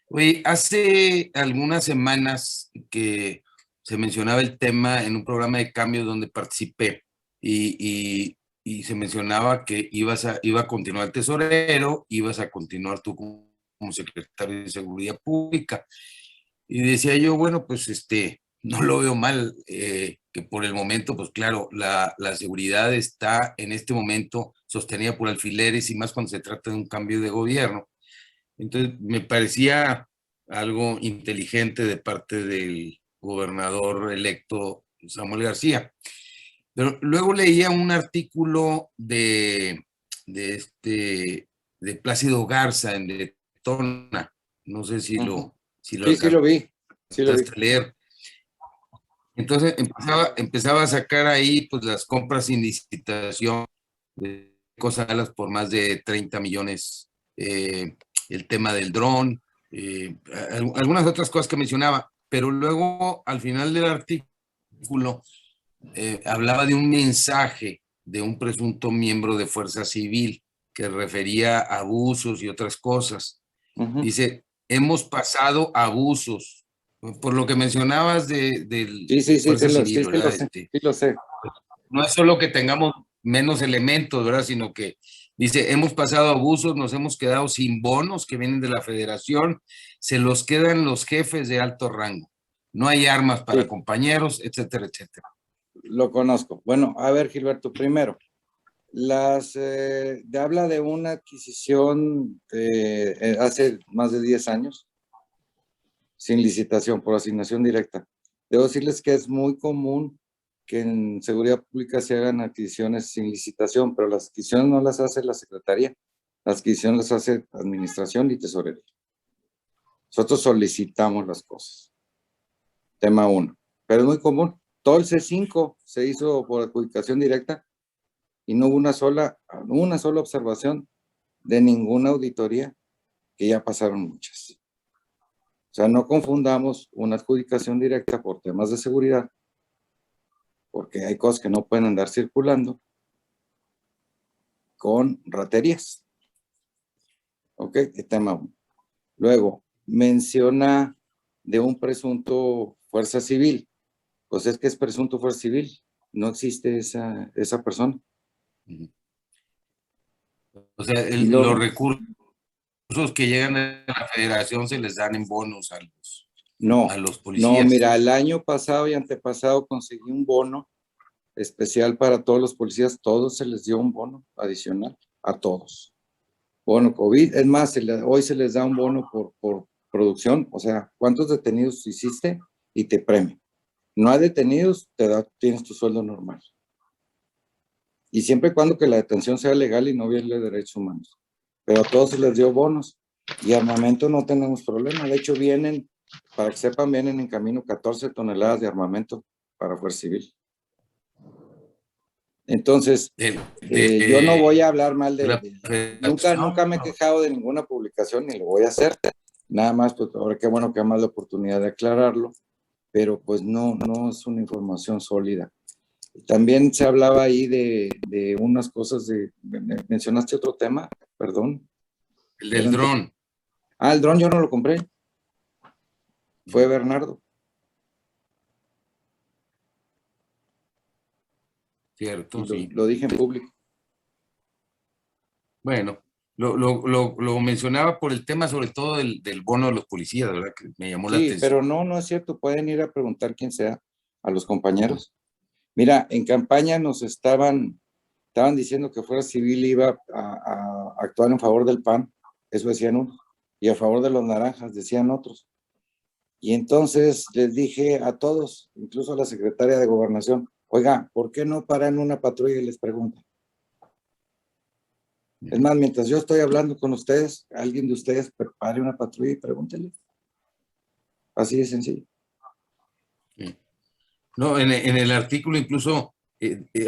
Oye, hace algunas semanas que se mencionaba el tema en un programa de cambio donde participé y se mencionaba que iba a continuar el tesorero, ibas a continuar tú como secretario de Seguridad Pública. Y decía yo, bueno, pues no lo veo mal, que por el momento, pues claro, la seguridad está en este momento sostenida por alfileres y más cuando se trata de un cambio de gobierno. Entonces, me parecía algo inteligente de parte del gobernador electo Samuel García. Pero luego leía un artículo de Plácido Garza en Detona. No sé si lo Sí lo vi. Sí lo vi. a leer. Entonces empezaba a sacar ahí pues las compras sin licitación de cosas por más de 30 millones, el tema del dron, algunas otras cosas que mencionaba, pero luego al final del artículo hablaba de un mensaje de un presunto miembro de Fuerza Civil que refería a abusos y otras cosas. Dice, hemos pasado abusos, por lo que mencionabas del Fuerza Civil, ¿verdad? Sí lo sé. No es solo que tengamos menos elementos, ¿verdad? Sino que dice, hemos pasado abusos, nos hemos quedado sin bonos que vienen de la federación, se los quedan los jefes de alto rango. No hay armas para compañeros, etcétera, etcétera. Lo conozco. Bueno, a ver, Gilberto, primero, habla de una adquisición hace más de 10 años, sin licitación, por asignación directa. Debo decirles que es muy común que en seguridad pública se hagan adquisiciones sin licitación, pero las adquisiciones no las hace la Secretaría, las adquisiciones las hace Administración y Tesorería. Nosotros solicitamos las cosas. Tema 1. Pero es muy común. Todo el C5 se hizo por adjudicación directa y no hubo una sola observación de ninguna auditoría, que ya pasaron muchas. O sea, no confundamos una adjudicación directa por temas de seguridad, porque hay cosas que no pueden andar circulando, con raterías. Ok, tema 1. Luego, menciona de un presunto Fuerza Civil. Pues es que es presunto Fuerza Civil. No existe esa persona. O sea, los recursos que llegan a la federación se les dan en bonos a los policías. No, mira, el año pasado y antepasado conseguí un bono especial para todos los policías. Todos se les dio un bono adicional, a todos. Bono COVID, es más, hoy se les da un bono por producción. O sea, ¿cuántos detenidos hiciste? Y te premian. No hay detenidos, tienes tu sueldo normal. Y siempre y cuando que la detención sea legal y no viole derechos humanos. Pero a todos se les dio bonos. Y armamento no tenemos problema. De hecho, para que sepan, vienen en camino 14 toneladas de armamento para Fuerza Civil. Entonces, yo no voy a hablar mal nunca me he quejado de ninguna publicación ni lo voy a hacer. Nada más, pues ahora qué bueno que hay más la oportunidad de aclararlo, pero pues no es una información sólida. También se hablaba ahí de unas cosas ¿mencionaste otro tema? Perdón. El del dron. El dron yo no lo compré. Fue Bernardo. Cierto, sí. Lo dije en público. Bueno, lo mencionaba por el tema sobre todo del bono de los policías, ¿verdad? Que me llamó la atención. Pero no es cierto. Pueden ir a preguntar quién sea a los compañeros. Mira, en campaña nos estaban diciendo que Fuerza Civil iba a actuar en favor del PAN, eso decían unos, y a favor de los naranjas, decían otros. Y entonces les dije a todos, incluso a la secretaria de Gobernación, oiga, ¿por qué no paran una patrulla y les preguntan? Es más, mientras yo estoy hablando con ustedes, alguien de ustedes prepare una patrulla y pregúntenle. Así de sencillo. Sí. No, en el artículo incluso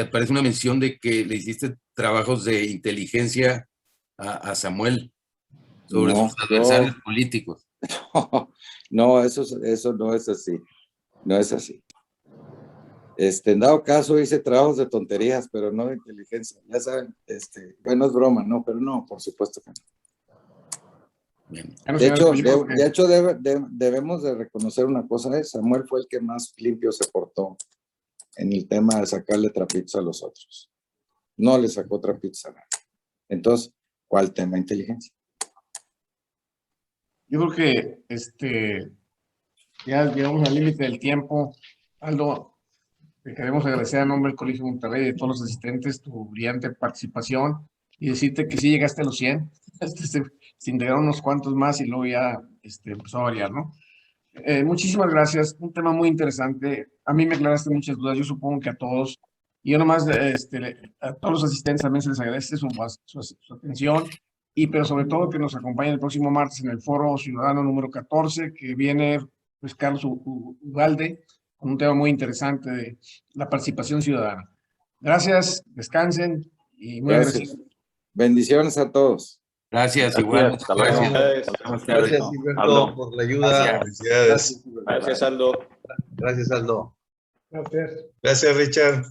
aparece una mención de que le hiciste trabajos de inteligencia a Samuel sobre sus adversarios políticos. No, eso no es así. No es así. En dado caso hice trabajos de tonterías, pero no de inteligencia. Ya saben, bueno, es broma, ¿no? Pero no, por supuesto que no. De hecho, debemos de reconocer una cosa, Samuel fue el que más limpio se portó en el tema de sacarle trapitos a los otros. No le sacó trapitos a nadie. Entonces, ¿cuál tema? Inteligencia. Yo creo que ya llegamos al límite del tiempo. Aldo, te queremos agradecer a nombre del Colegio Monterrey y de todos los asistentes tu brillante participación y decirte que sí llegaste a los 100. Se integraron unos cuantos más y luego ya empezó a variar, ¿no? Muchísimas gracias. Un tema muy interesante. A mí me aclaraste muchas dudas. Yo supongo que a todos. Y yo nomás a todos los asistentes también se les agradece su atención. Pero sobre todo que nos acompañen el próximo martes en el Foro Ciudadano número 14, que viene pues Carlos Ugalde con un tema muy interesante de la participación ciudadana. Gracias, descansen y muy agradecidos. Bendiciones a todos. Gracias, igual. Gracias, Gilberto, por la ayuda. Gracias, Aldo. Gracias, Aldo. Gracias. Gracias, Richard.